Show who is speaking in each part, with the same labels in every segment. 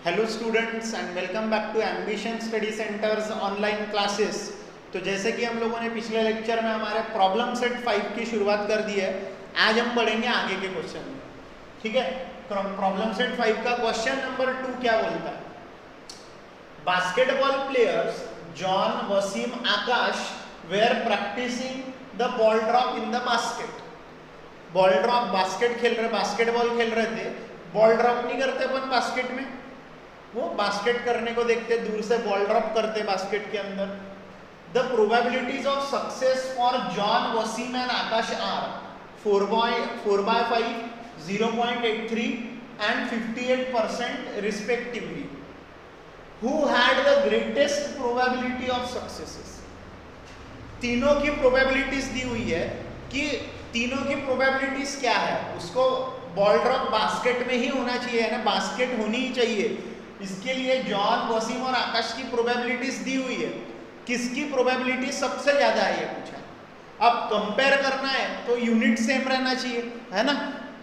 Speaker 1: Hello students and welcome back to Ambition study centres online classes. तो जैसे कि हम लोगों ने पिछले लेक्चर में हमारे प्रॉब्लम सेट 5 की शुरुआत कर दी है, आज हम बढ़ेंगे आगे के क्वेश्चन में। ठीक है, प्रॉब्लम सेट 5 का क्वेश्चन नंबर 2 क्या बोलता है? Basketball players John, Wasim, Akash were practising the ball drop in the basket. Ball drop, basket खेल रहे, बास्केटबॉल खेल रहे थे, बॉल ड्रॉप नहीं करते अपन बास्केट में, वो बास्केट करने को देखते, दूर से बॉल ड्रॉप करते बास्केट के अंदर। The probabilities of success for John, Wasim and Akash are 4/5, 0.83 and 58% respectively. Who had the greatest probability of successes? तीनों की प्रोबेबिलिटीज दी हुई है कि तीनों की प्रोबेबिलिटीज क्या है, उसको बॉल ड्रॉप बास्केट में ही होना चाहिए, है ना, बास्केट होनी ही चाहिए। इसके लिए जॉन, वसीम और आकाश की प्रोबेबिलिटीज दी हुई है, किसकी प्रोबेबिलिटी सबसे ज्यादा है ये पूछा। अब कंपेयर करना है तो यूनिट सेम रहना चाहिए, है ना,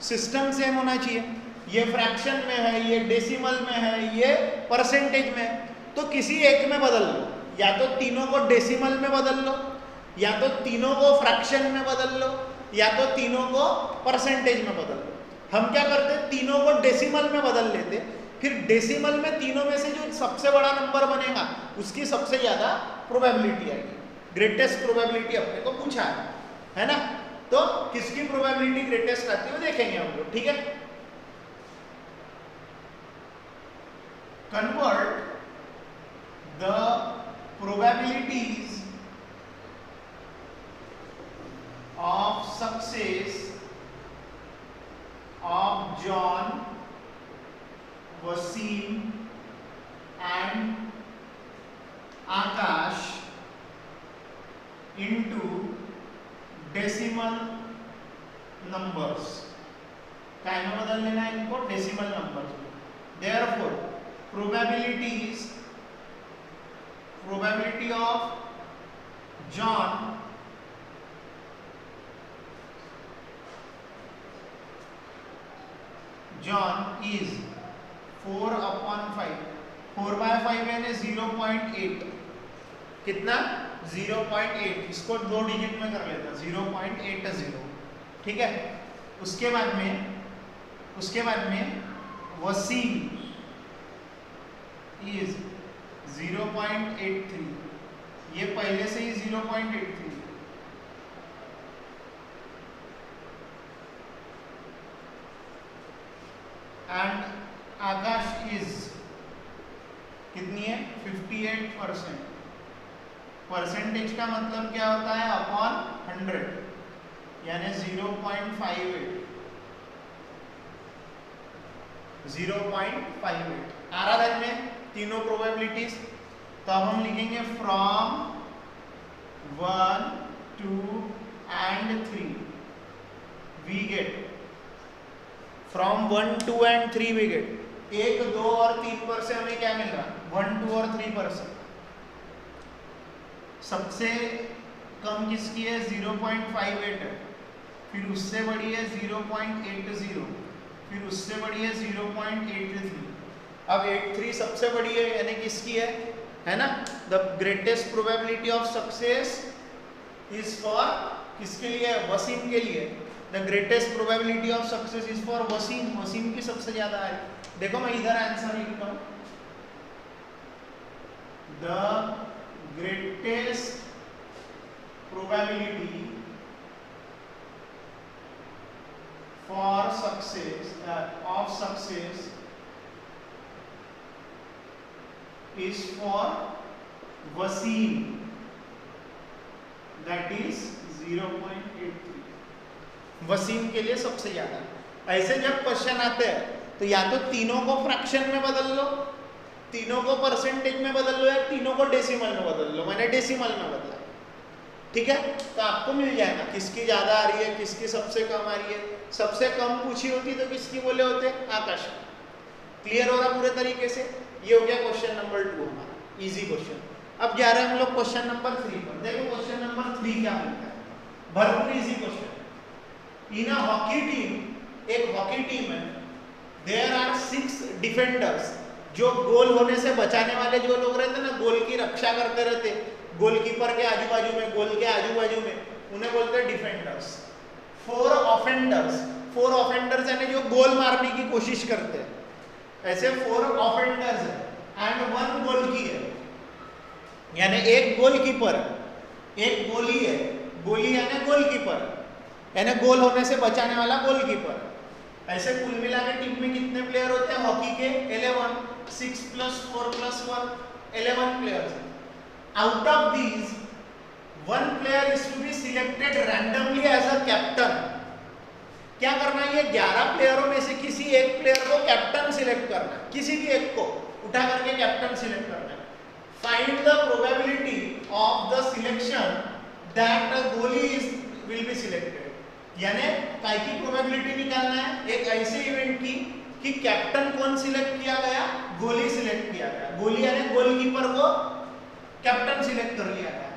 Speaker 1: सिस्टम सेम होना चाहिए। ये फ्रैक्शन में है, ये डेसिमल में है, ये परसेंटेज में है, तो किसी एक में बदल लो, या तो तीनों को डेसिमल में बदल लो, या तो तीनों को फ्रैक्शन में बदल लो, या तो तीनों को परसेंटेज में बदल लो। हम क्या करते, तीनों को डेसिमल में बदल लेते, फिर डेसिमल में तीनों में से जो सबसे बड़ा नंबर बनेगा उसकी सबसे ज्यादा प्रोबेबिलिटी आएगी। ग्रेटेस्ट प्रोबेबिलिटी अपने को पूछा है ना, तो किसकी प्रोबेबिलिटी ग्रेटेस्ट आती है वो देखेंगे हम लोग। ठीक है, convert the probabilities of success of John, Wasim and Akash into decimal numbers। क्या में बदल लेना है इनको? डेसिमल नंबर्स में। Therefore, probability of John is 4/5, 4/5 यानी 0.8, कितना? 0.8, इसको 2 डिजिट में कर लेता, 0.80। ठीक है, उसके बाद में वसीम इज 0.83, ये पहले से ही 0.83, एंड आकाश इज कितनी है? 58%। परसेंटेज का मतलब क्या होता है? अपॉन 100, यानी 0.58 आ रहा है में तीनों प्रोबेबिलिटीज। तो अब हम लिखेंगे फ्रॉम 1, 2 एंड 3 वी गेट, फ्रॉम 1, 2 एंड 3 वी गेट 1, 2 और 3 पर से हमें क्या मिल रहा? 1, 2 और 3 पर से। सबसे कम किसकी है? 0.58 है, फिर उससे बड़ी है 0.80, फिर उससे बड़ी है 0.83। अब 83 सबसे बड़ी है, यानी किसकी है ना? The greatest probability of success is for किसके लिए? वसीम के लिए। The greatest probability of success is for Wasim, Wasim की सबसे ज्यादा है। देखो मैं इधर आंसर लिखता हूं, the greatest probability for success of success is for Wasim, that is 0.83। Wasim के लिए सबसे ज्यादा। ऐसे जब क्वेश्चन आते हैं तो या तो तीनों को फ्रैक्शन में बदल लो, तीनों को परसेंटेज में बदल लो, या तीनों को डेसिमल में बदल लो। मैंने डेसिमल में बदला, ठीक है, तो आपको मिल जाएगा किसकी ज्यादा आ रही है, किसकी सबसे कम आ रही है। सबसे कम पूछी होती तो किसकी बोले होते? आकाश। क्लियर हो रहा पूरे तरीके से? ये हो गया क्वेश्चन नंबर 2 हमारा, इजी क्वेश्चन। अब जा रहे हैं हम लोग क्वेश्चन नंबर 3 पर। देखो क्वेश्चन नंबर 3 क्या बोलता है, भरपूर easy question. In a hockey team, एक हॉकी टीम है, देयर आर 6 डिफेंडर्स जो गोल होने से बचाने वाले जो लोग रहते ना, गोल की रक्षा करते रहते, गोलकीपर के आजू बाजू में, गोल के आजू बाजू में, उन्हें बोलते हैं डिफेंडर्स। 4 ऑफेंडर्स, 4 ऑफेंडर्स यानी जो गोल मारने की कोशिश करते हैं, ऐसे 4 ऑफेंडर्स है एंड 1 गोल है, यानी एक गोलकीपर, एक गोली है, गोली यानी गोलकीपर, यानी गोल होने से बचाने वाला गोलकीपर। ऐसे कुल मिला के टीम में कितने प्लेयर होते हैं हॉकी के? 11, 6 + 4 + 1, 11 players. Out of these 1 player is to be selected randomly as a captain. क्या करना है? ये 11 प्लेयरों में से किसी एक प्लेयर को कैप्टन सिलेक्ट करना है, किसी भी एक को उठा करके कैप्टन सिलेक्ट करना है। Find the probability of the selection that अ गोली विल बी सिलेक्टेड, यानी काय की प्रोबेबिलिटी निकालना है एक ऐसे इवेंट की कि कैप्टन कौन सिलेक्ट किया गया? गोली सिलेक्ट किया गया, गोली यानी गोलकीपर को कैप्टन सिलेक्ट कर लिया गया,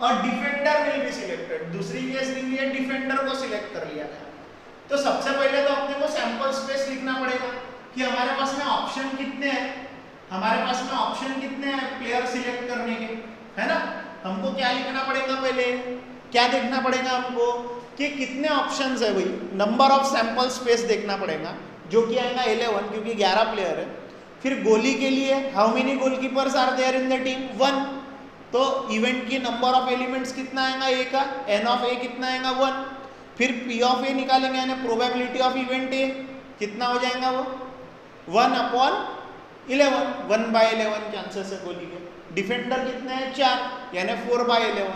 Speaker 1: और डिफेंडर विल बी सिलेक्टेड, दूसरी केस ली है डिफेंडर को सिलेक्ट कर लिया गया। तो सबसे पहले तो अपने को सैंपल स्पेस लिखना पड़ेगा कि हमारे पास में ऑप्शन कितने हैं, हमारे पास में ऑप्शन कितने हैं प्लेयर सिलेक्ट करने के, है ना। हमको क्या लिखना पड़ेगा? पहले क्या देखना पड़ेगा हमको कि कितने ऑप्शंस है भाई, नंबर ऑफ सैंपल स्पेस देखना पड़ेगा, जो कि आएगा 11 क्योंकि 11 प्लेयर है। फिर गोली के लिए how many goalkeepers are there in the team? 1, तो इवेंट की नंबर ऑफ एलिमेंट्स कितना आएगा? ए का, एन ऑफ ए कितना आएगा? 1। फिर पी ऑफ ए निकालेंगे यानी प्रोबेबिलिटी ऑफ इवेंट ए कितना हो जाएगा? वो 1/11, 1/11 चांसेस है गोली के। डिफेंडर कितने हैं? 4, यानी 4/11,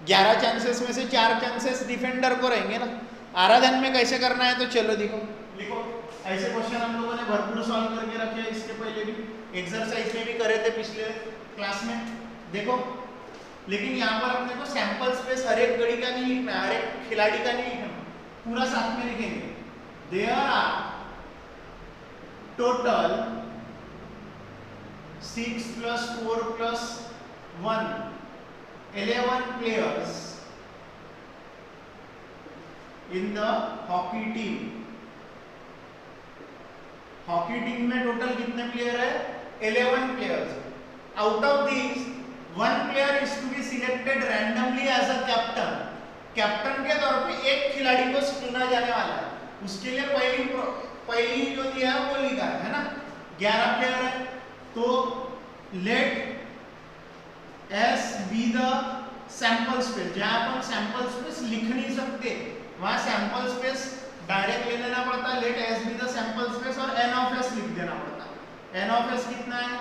Speaker 1: 11 चांसेस में से 4 चांसेस डिफेंडर को रहेंगे ना। आराधन में कैसे करना है तो चलो देखो, लिखो। ऐसे क्वेश्चन हम लोगों ने भरपूर सॉल्व करके रखे हैं, इसके पहले भी एक्सरसाइज में भी करे थे पिछले क्लास में, देखो। लेकिन यहाँ पर अपने को सैंपल स्पेस हर एक गड़ी का नहीं लिखना है, हर एक खिलाड़ी का नहीं लिखना, पूरा साथ में लिखेंगे। There are total 6 + 4 + 1 11 players in the hockey team। Hockey team में टोटल कितने प्लेयर है? 11 players. Out of these 1 player is to be selected randomly as a captain. Captain के तौर पे एक खिलाड़ी को चुना जाने वाला है, उसके लिए पहली जो दिया है वो लिखा है ना। 11 प्लेयर है तो let S be the sample space. जहां अपन सैंपल स्पेस लिख नहीं सकते वहां सैंपल स्पेस डायरेक्ट ले लेना पड़ता है, let S be the sample space, और एन ऑफ एस लिख देना पड़ता है। एन ऑफ एस कितना है?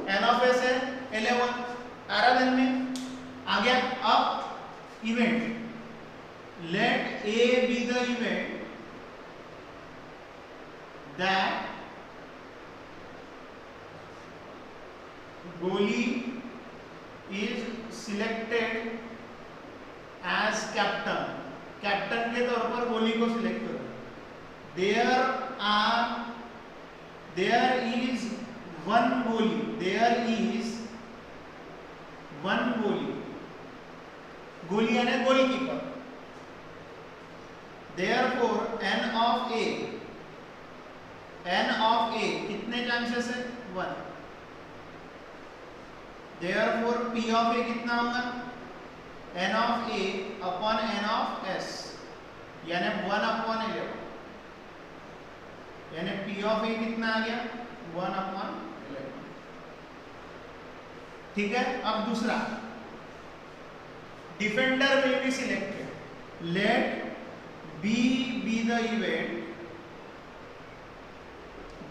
Speaker 1: एन ऑफ एस है 11। आराधन में आ गया। अब event, let A B the event that goalie is selected as captain. Captain के तौर पर गोली को सिलेक्ट करो। देयर इज 1 गोली, देयर इज 1 गोली, गोली यानी goalkeeper. Therefore n of A, n of A कितने चांसेस है? 1। देयरफॉर पी ऑफ ए कितना होगा? N of A upon n of S, यानी 1/11, यानी पी ऑफ ए कितना आ गया? 1/11। ठीक है। अब दूसरा, defender will be selected. Let B be the event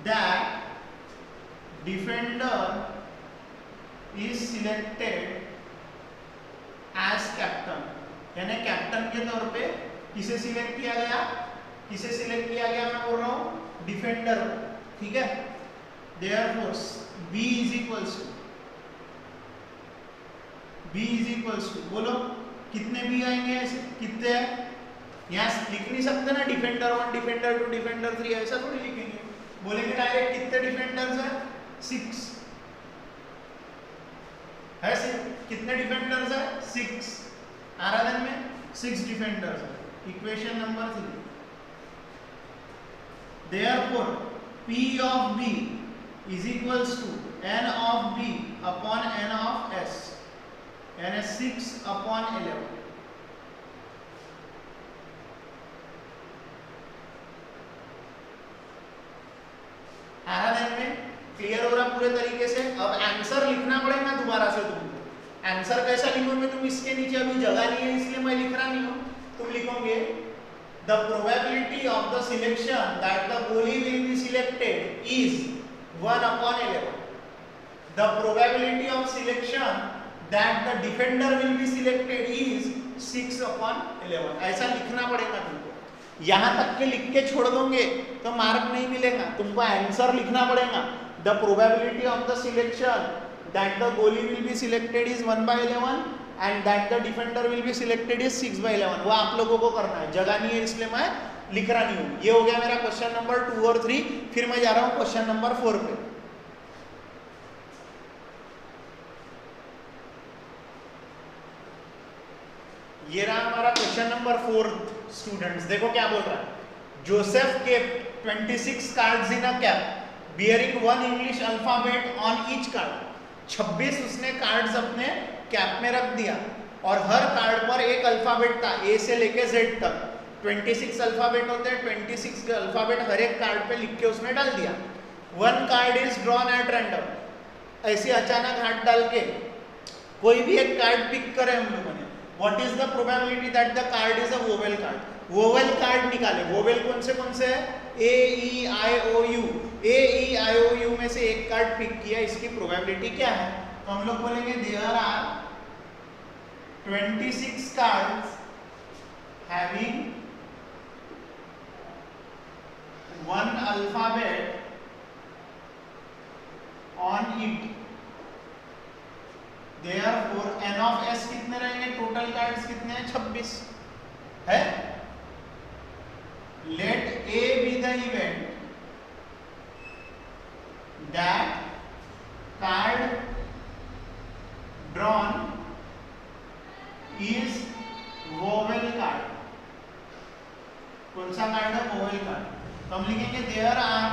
Speaker 1: that defender is selected as captain, यानी कैप्टन के तौर पे किसे सिलेक्ट किया गया? किसे सिलेक्ट किया गया? मैं बोल रहा हूं डिफेंडर, ठीक है। Therefore B is equals to, बोलो कितने बी आएंगे? ऐसे कितने हैं? यहाँ लिख नहीं सकते ना, डिफेंडर 1, डिफेंडर 2, डिफेंडर 3, ऐसा थोड़ी लिखेंगे। बोलेंगे डायरेक्ट कितने डिफेंडर्स हैं? 6 है। कितने डिफेंडर्स है? 6। आराधन में 6 डिफेंडर्स है। Equation number 3। Therefore P of B is equals to n of B upon n of S. n is 6 upon 11. आया में क्लियर हो रहा पूरे तरीके से। अब आंसर लिखना पड़ेगा दोबारा से तुमको। आंसर कैसा लिखोगे तुम, इसके नीचे अभी जगह नहीं है इसलिए मैं लिख रहा नहीं हूं। तुम लिखोगे the probability of the selection that the goalie will be selected is 1 upon 11. The probability of selection that the defender will be selected is 6 upon 11. ऐसा लिखना पड़ेगा तुमको। यहां तक के लिख के छोड़ दोगे तो मार्क नहीं मिलेगा, तुमको आंसर लिखना पड़ेगा। The probability of the selection that the goalie will be selected is 1 by 11 and that the defender will be selected is 6 by 11। वो आप लोगों को करना है, जगह नहीं है इसलिए मैं लिख रहा नहीं हूं। ये हो गया मेरा क्वेश्चन नंबर 2 और 3। फिर मैं जा रहा हूं क्वेश्चन नंबर 4 पे। ये रहा हमारा क्वेश्चन नंबर 4। स्टूडेंट्स देखो क्या बोल रहा है। Joseph kept 26 cards in a cap bearing 1 English alphabet on each card. 26 उसने कार्ड्स अपने कैप में रख दिया और हर कार्ड पर एक अल्फाबेट था, ए से लेके जेड तक। 26 अल्फाबेट होते हैं, 26 के अल्फाबेट हर एक कार्ड पे लिख के उसने डाल दिया। 1 card is drawn at random. ऐसे अचानक हाथ डाल के कोई भी एक कार्ड पिक करे हम लोगों ने। What is the probability that the card is a vowel card. Vowel card निकाले। वोवेल कौन से है? ए ई आई ओ you. A E I O you में से एक कार्ड पिक किया, इसकी प्रोबेबिलिटी क्या है? तो हम लोग बोलेंगे there are 26 cards having 1 alphabet on it. Therefore n of s कितने रहेंगे? टोटल कार्ड्स कितने हैं? 26 है। Let A be the event that card drawn is vowel card। कौन सा कार्ड है? vowel card. तो हम लिखेंगे there are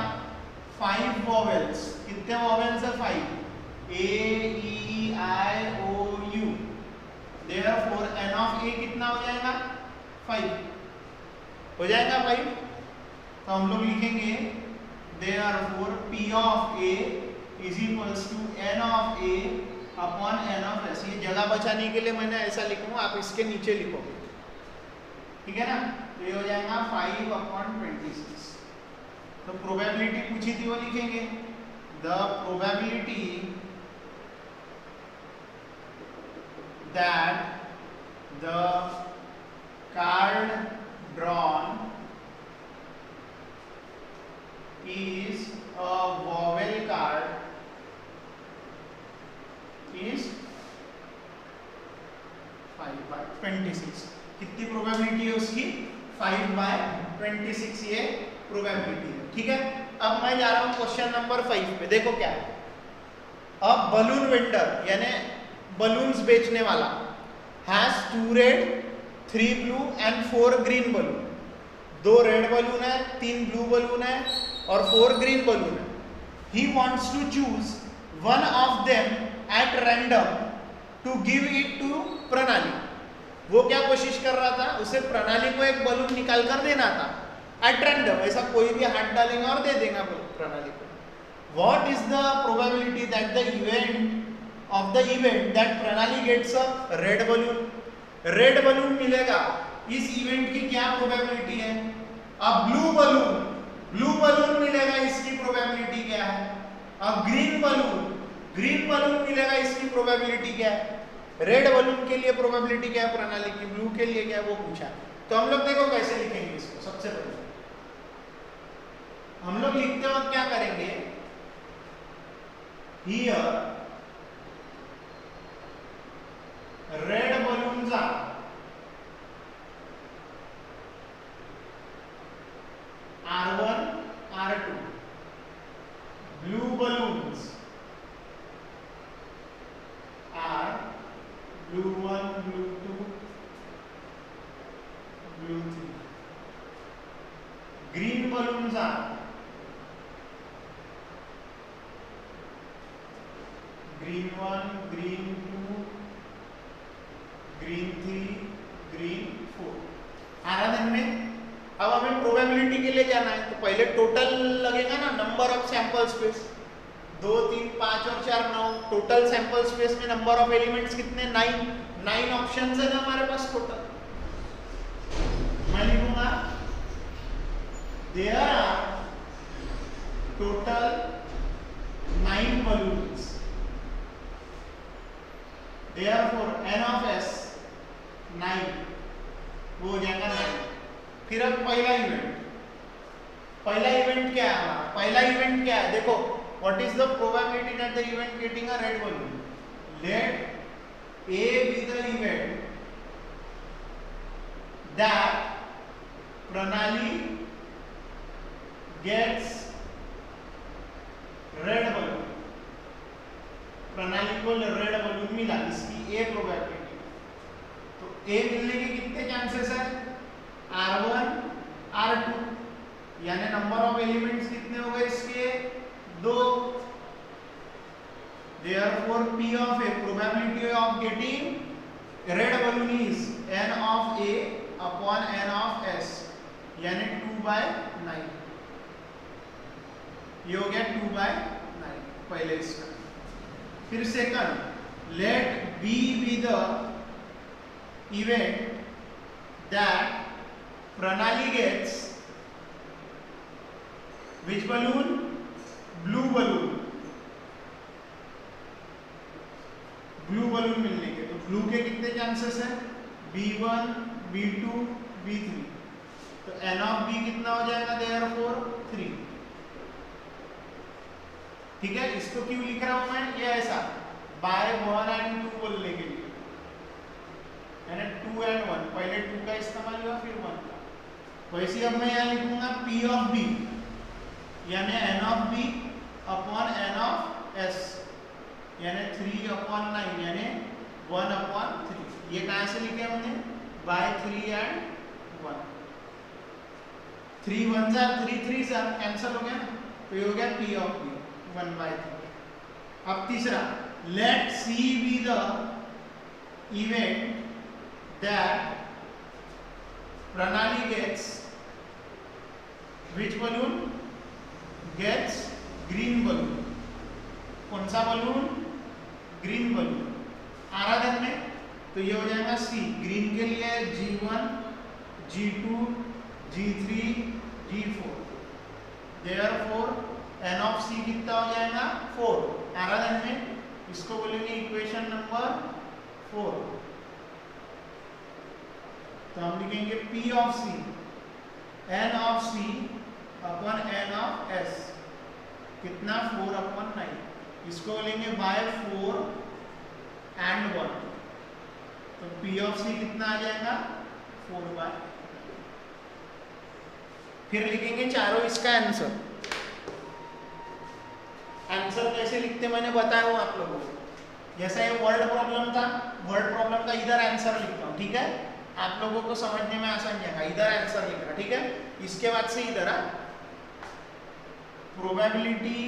Speaker 1: 5 vowels। कितने vowels है? 5। A E I O U। Therefore n of A कितना हो जाएगा? 5 हो जाएगा 5। तो हम लोग लिखेंगे therefore P of A is equals to n of A upon n of S। ये जगह बचाने के लिए मैंने ऐसा लिखूंगा, आप इसके नीचे लिखोगे, ठीक है ना। तो ये हो जाएगा 5 upon 26। तो प्रोबेबिलिटी पूछी थी वो लिखेंगे the probability that the card drawn is a vowel card is 5 by 26। कितनी प्रोबेबिलिटी है उसकी? 5 by 26 ये प्रोबेबिलिटी है, ठीक है। अब मैं जा रहा हूं क्वेश्चन नंबर 5 पे। देखो क्या है। अब बलून वेंडर यानी बलून्स बेचने वाला has 2 red 3 blue and 4 green balloon. 2 red balloon है, 3 ब्लू बलून है और 4 ग्रीन बलून है। He wants to choose one of them at random to give it to Pranali. वो क्या कोशिश कर रहा था? उसे प्रणाली को एक बलून निकाल कर देना था एट रैंडम। ऐसा कोई भी हाथ डालेगा और दे देगा प्रणाली को। What is the probability that the event of the event that Pranali gets a red balloon। Red balloon मिलेगा, इस इवेंट की क्या प्रोबेबिलिटी है? अब ब्लू बलून मिलेगा, इसकी प्रोबेबिलिटी क्या है? अब ग्रीन बलून मिलेगा, इसकी प्रोबेबिलिटी क्या है? रेड बलून के लिए प्रोबेबिलिटी क्या है प्रणाली की? ब्लू के लिए क्या है वो पूछा। तो हम लोग देखो कैसे लिखेंगे इसको। सबसे पहले हम लोग लिखते वक्त क्या करेंगे? Here red balloons are R1 R2। blue balloons are blue 1 blue 2 blue 3। green balloons are green 1, green 2, green 3, green 4। आ रहा ध्यान में? अब हमें प्रोबेबिलिटी के लिए जाना है, तो पहले टोटल लगेगा ना, नंबर ऑफ सैंपल स्पेस, 2, 3, 5 और 4 9। टोटल सैंपल स्पेस में नंबर ऑफ एलिमेंट्स कितने? 9 ऑप्शंस है ना हमारे पास टोटल। मैं लिखूंगा there are total 9 balloons, therefore n of s 9, वो हो जाएगा 9। फिर अब पहला इवेंट क्या है हमारा? पहला इवेंट क्या है? देखो, what is the probability that the event getting a red balloon? लेट A be the event that Pranali gets red balloon। Pranali को रेड balloon मिला, इसकी A प्रोबेबिलिटी। तो A मिलने के कितने चांसेस है? R1, R2, यानी नंबर ऑफ एलिमेंट्स कितने हो गए इसके? 2। Therefore P of A, probability of getting red balloon is n of A upon n of S, यानी 2/9। ये हो गया 2/9 पहले इसका। फिर second, let B be the event that Pranali gets which balloon? Blue balloon। Blue balloon मिलने के, तो ब्लू के कितने चांसेस है? B1, B2, B3। तो n of B कितना हो जाएगा? therefore 3। ठीक है, इसको क्यों लिख रहा हूं मैं? ये ऐसा बाय 1 and 2 बोलने के लिए, यानी 2 and 1, पहले 2 का इस्तेमाल हुआ फिर 1 का। वैसे अब मैं यहाँ लिखूंगा P of B, यानी n of B upon n of S, यानी 3/9, यानी 1/3। ये कहां से लिखे हमने? Bye 3 and 1। 3 1 3 3 कैंसिल हो गया, तो ये हो गया P of B 1/3। अब तीसरा, late C be the event that Pranali gets which balloon? Gets green balloon। कौन सा बलून? Green balloon. आराधन में, तो ये हो जाएगा C। ग्रीन के लिए G1, G2, G3, G4। Therefore n of C कितना हो जाएगा? 4। आराधन में इसको बोलेंगे इक्वेशन नंबर 4। तो हम लिखेंगे P of C, n of C upon n of S कितना? 4/9। इसको लेंगे बाय 4 and 1, तो P of C कितना आ जाएगा? 4/। फिर लिखेंगे चारों इसका आंसर। आंसर कैसे लिखते मैंने बताया हूं आप लोगों को। जैसा ये वर्ड प्रॉब्लम था, वर्ड प्रॉब्लम का इधर आंसर लिखता हूं, ठीक है? आप लोगों को समझने में आसान जाएगा, इधर आंसर लिखना, ठीक है? इसके बाद से इधर probability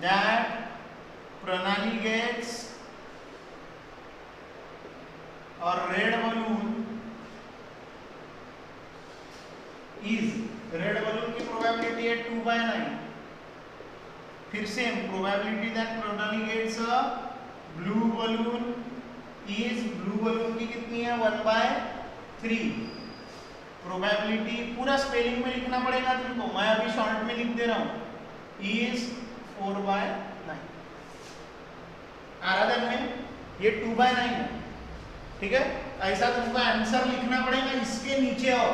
Speaker 1: that Pranali gets a red balloon is, red balloon की प्रोबेबिलिटी है 2/9। फिर same probability that Pranali gets a blue balloon is, blue balloon की कितनी है? 1/3। प्रोबेबिलिटी पूरा स्पेलिंग में लिखना पड़ेगा तुमको, मैं अभी शॉर्ट में लिख दे रहा हूं। is 4/9। आराधन में ये 2/9 है, ठीक है? ऐसा तुमको आंसर लिखना पड़ेगा इसके नीचे, और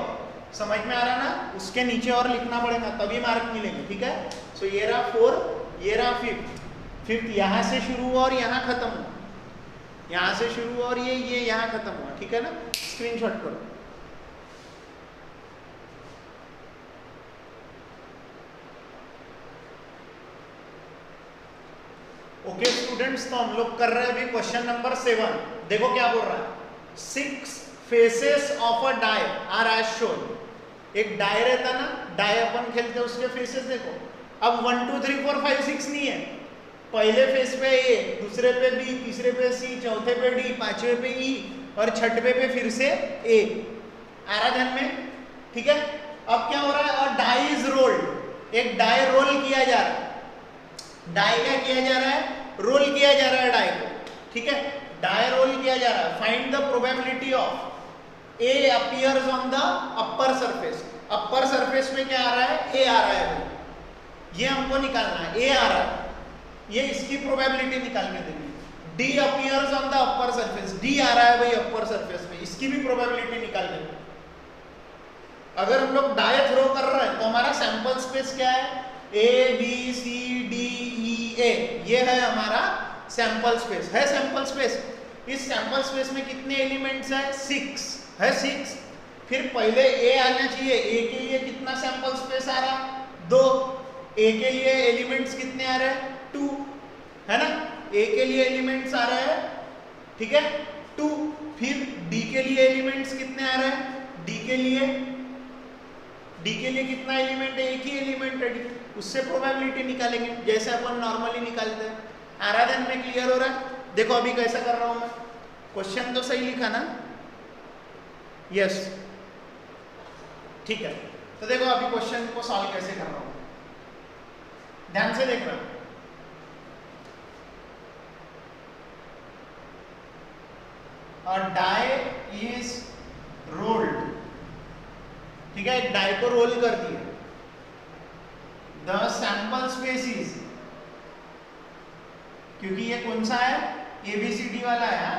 Speaker 1: समझ में आ रहा ना? उसके नीचे और लिखना पड़ेगा, तभी मार्क मिलेंगे, ठीक है? सो ये रहा 4, ये रहा 5th यहां से शुरू हुआ और यहां खत्म हुआ, यहां से शुरू हुआ और ये यहां खत्म हुआ, ठीक है ना? स्क्रीनशॉट करो। ओके स्टूडेंट्स, तो हम लोग कर रहे हैं अभी क्वेश्चन नंबर 7। देखो क्या बोल रहा है? 6 faces of a die are as shown. एक डाई रहता ना, डाई अपन खेलते हैं, उसके फेसेस देखो, अब 1 2 3 4 5 6 नहीं है, पहले फेस पे ए, दूसरे पे बी, तीसरे पे सी, चौथे पे डी, पांचवे पे ई और छठवे पे फिर से ए। आ रहा ध्यान में? ठीक है। अब क्या हो रहा है, और डाई इज रोल्ड, एक डाई रोल किया जा रहा है। डाई क्या किया जा रहा है, रोल किया जा रहा है डाई को, ठीक है, डाई रोल किया जा रहा है। Find the probability of A appears on the upper surface. Upper surface में क्या आ रहा है, ए आ रहा है, ये हमको निकालना है, ए आ रहा है, ये इसकी प्रोबेबिलिटी निकाल के देंगे। D appears on the upper surface, D आ रहा है भाई अपर सरफेस में, इसकी भी प्रोबेबिलिटी निकाल देंगे। अगर हम लोग डाई थ्रो कर रहे हैं तो हमारा सैंपल स्पेस क्या है, A B C D E ए, ये है हमारा सैंपल स्पेस। है सैंपल स्पेस। इस सैंपल स्पेस में कितने एलिमेंट्स है, 6 है, 6। फिर पहले ए आना चाहिए, ए के लिए कितना सैंपल स्पेस आ रहा, 2। ए के लिए एलिमेंट्स कितने आ रहे हैं, 2, है ना, ए के लिए एलिमेंट्स आ रहे हैं, ठीक है, 2। फिर डी के लिए एलिमेंट्स कितने आ रहे हैं, डी के लिए कितना एलिमेंट है, एक ही एलिमेंट है डी, उससे प्रोबेबिलिटी निकालेंगे जैसे अपन नॉर्मली निकालते हैं। आराधन में क्लियर हो रहा है? देखो अभी कैसा कर रहा हूं मैं, क्वेश्चन तो सही लिखा ना, यस, ठीक है। तो देखो अभी क्वेश्चन को सॉल्व कैसे कर रहा हूं, ध्यान से देखना। और डाई इज रोल्ड, ठीक है, एक डाई को रोल कर दिया। द सैंपल स्पेस इज, क्योंकि ये कौन सा है, ABCD वाला है,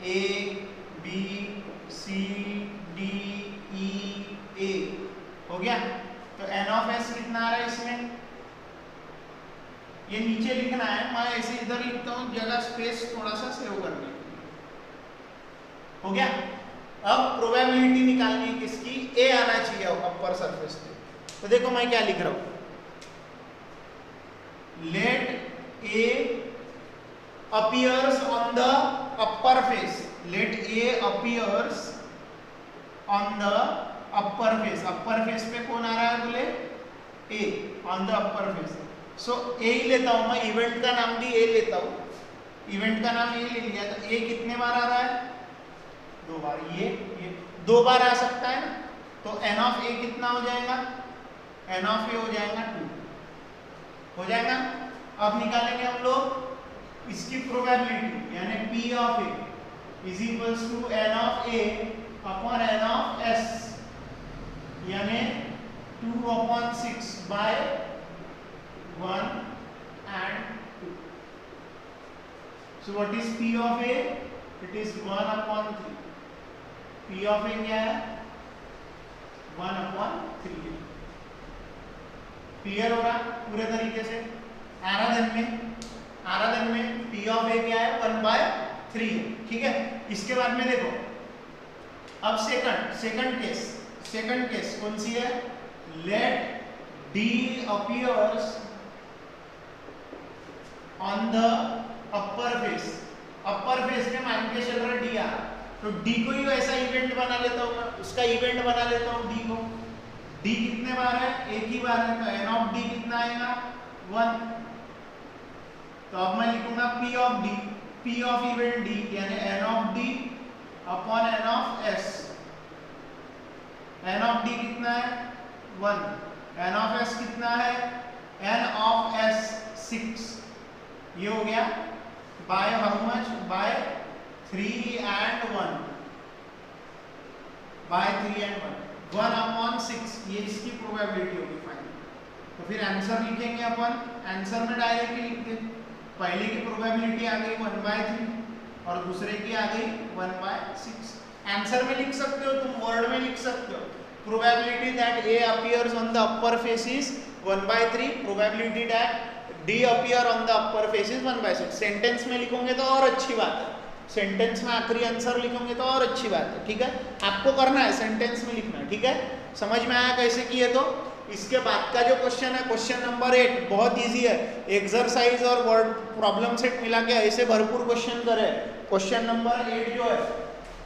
Speaker 1: A B C D E A हो गया। तो n ऑफ s कितना आ रहा है इसमें, ये नीचे लिखना है, मैं ऐसे इधर लिखता हूं, जगह स्पेस थोड़ा सा सेव करने हो गया। अब प्रोबेबिलिटी निकालनी है किसकी, ए आना चाहिए अपर सरफेस पे। तो देखो मैं क्या लिख रहा हूं, let A appears on the upper face, let A appears on the upper face. Upper face पे कौन आ रहा है बोले, A, on the upper face. So A ही लेता हूं मैं, इवेंट का नाम भी ए लेता हूं, इवेंट का नाम ए ले लिया। तो ए कितने बार आ रहा है, 2 बार, ये 2 बार आ सकता है ना। तो n ऑफ ए कितना हो जाएगा, n ऑफ ए हो जाएगा 2, हो जाएगा। अब निकालेंगे हम लोग इसकी प्रोबेबिलिटी, यानी P of A is equals to n of A upon n of s, यानी 2/6 by 1 and 2. So what is P of A? It is 1/3. P of A क्या है, 1/3। क्लियर हो रहा पूरे तरीके से। आराधन में P of A क्या है, 1/3 है, ठीक है। इसके बाद में देखो, अब सेकंड केस कौन सी है, लेट D appears on the upper face। Upper face में मान के चल रहा डी आ, तो डी को ही ऐसा इवेंट बना लेता हूँ मैं, उसका इवेंट बना लेता हूँ डी को। डी कितने बार है, एक ही बार है, तो एन ऑफ डी कितना आएगा, 1। तो अब मैं लिखूंगा P of D, P of event D, यानी n of D upon n of S. N of D कितना है, 1। एन ऑफ एस कितना है, एन ऑफ एस 6, ये हो गया। By how much, by 3 and 1, by 3 and 1, 1/6, ये इसकी प्रोबेबिलिटी होगी फाइनल। तो फिर आंसर लिखेंगे अपन, आंसर में डायरेक्टली लिखते, पहले की प्रोबेबिलिटी आ गई 1/3 और दूसरे की आ गई 1/6। आंसर में लिख सकते हो तुम, वर्ड में लिख सकते हो, probability that A appears on the upper face is 1/3, probability that D appear on the upper face is 1/6। Sentence में लिखोगे तो और अच्छी बात है, सेंटेंस में आखिरी आंसर लिखोगे तो और अच्छी बात है, ठीक है। आपको करना है सेंटेंस में लिखना है, ठीक है। समझ में आया कैसे किए? तो इसके बाद का जो क्वेश्चन है, क्वेश्चन नंबर 8, बहुत इजी है। एक्सरसाइज और वर्ड प्रॉब्लम सेट मिला के ऐसे भरपूर क्वेश्चन करे। क्वेश्चन नंबर 8 जो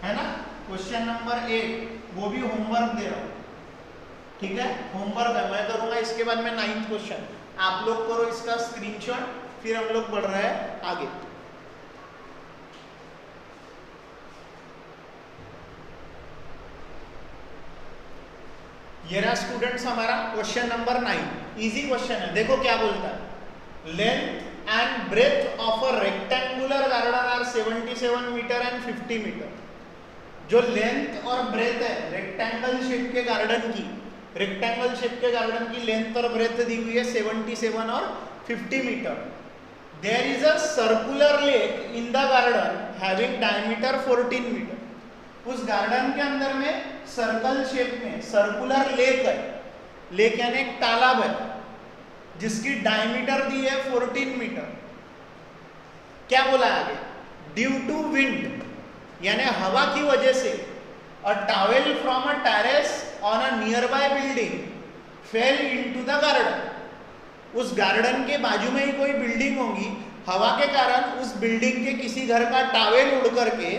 Speaker 1: है ना, क्वेश्चन नंबर 8 वो भी होमवर्क दे रहा हूँ, ठीक है, होमवर्क है, मैं करूंगा इसके बाद में 9th क्वेश्चन, आप लोग करो इसका स्क्रीनशॉट, फिर हम लोग बढ़ रहे हैं आगे। ये रहा स्टूडेंट्स हमारा क्वेश्चन नंबर 9, इजी क्वेश्चन है। देखो क्या बोलता है, length and breadth of a rectangular garden are 77 metre and 50 metre. जो लेंथ और ब्रेथ है रेक्टेंगल शेप के गार्डन की, रेक्टेंगल शेप के गार्डन की लेंथ और ब्रेथ दी हुई है 77 और 50 metre. There is a circular lake in the garden having diameter 14 metre. उस गार्डन के अंदर में सर्कल शेप में सर्कुलर लेक है, लेक यानी एक तालाब है जिसकी डायमीटर दी है 14 मीटर। क्या बोला है आगे, ड्यू टू विंड यानी हवा की वजह से, a towel from a terrace on a nearby building fell into the garden. उस गार्डन के बाजू में ही कोई बिल्डिंग होगी, हवा के कारण उस बिल्डिंग के किसी घर का टॉवेल उड़ करके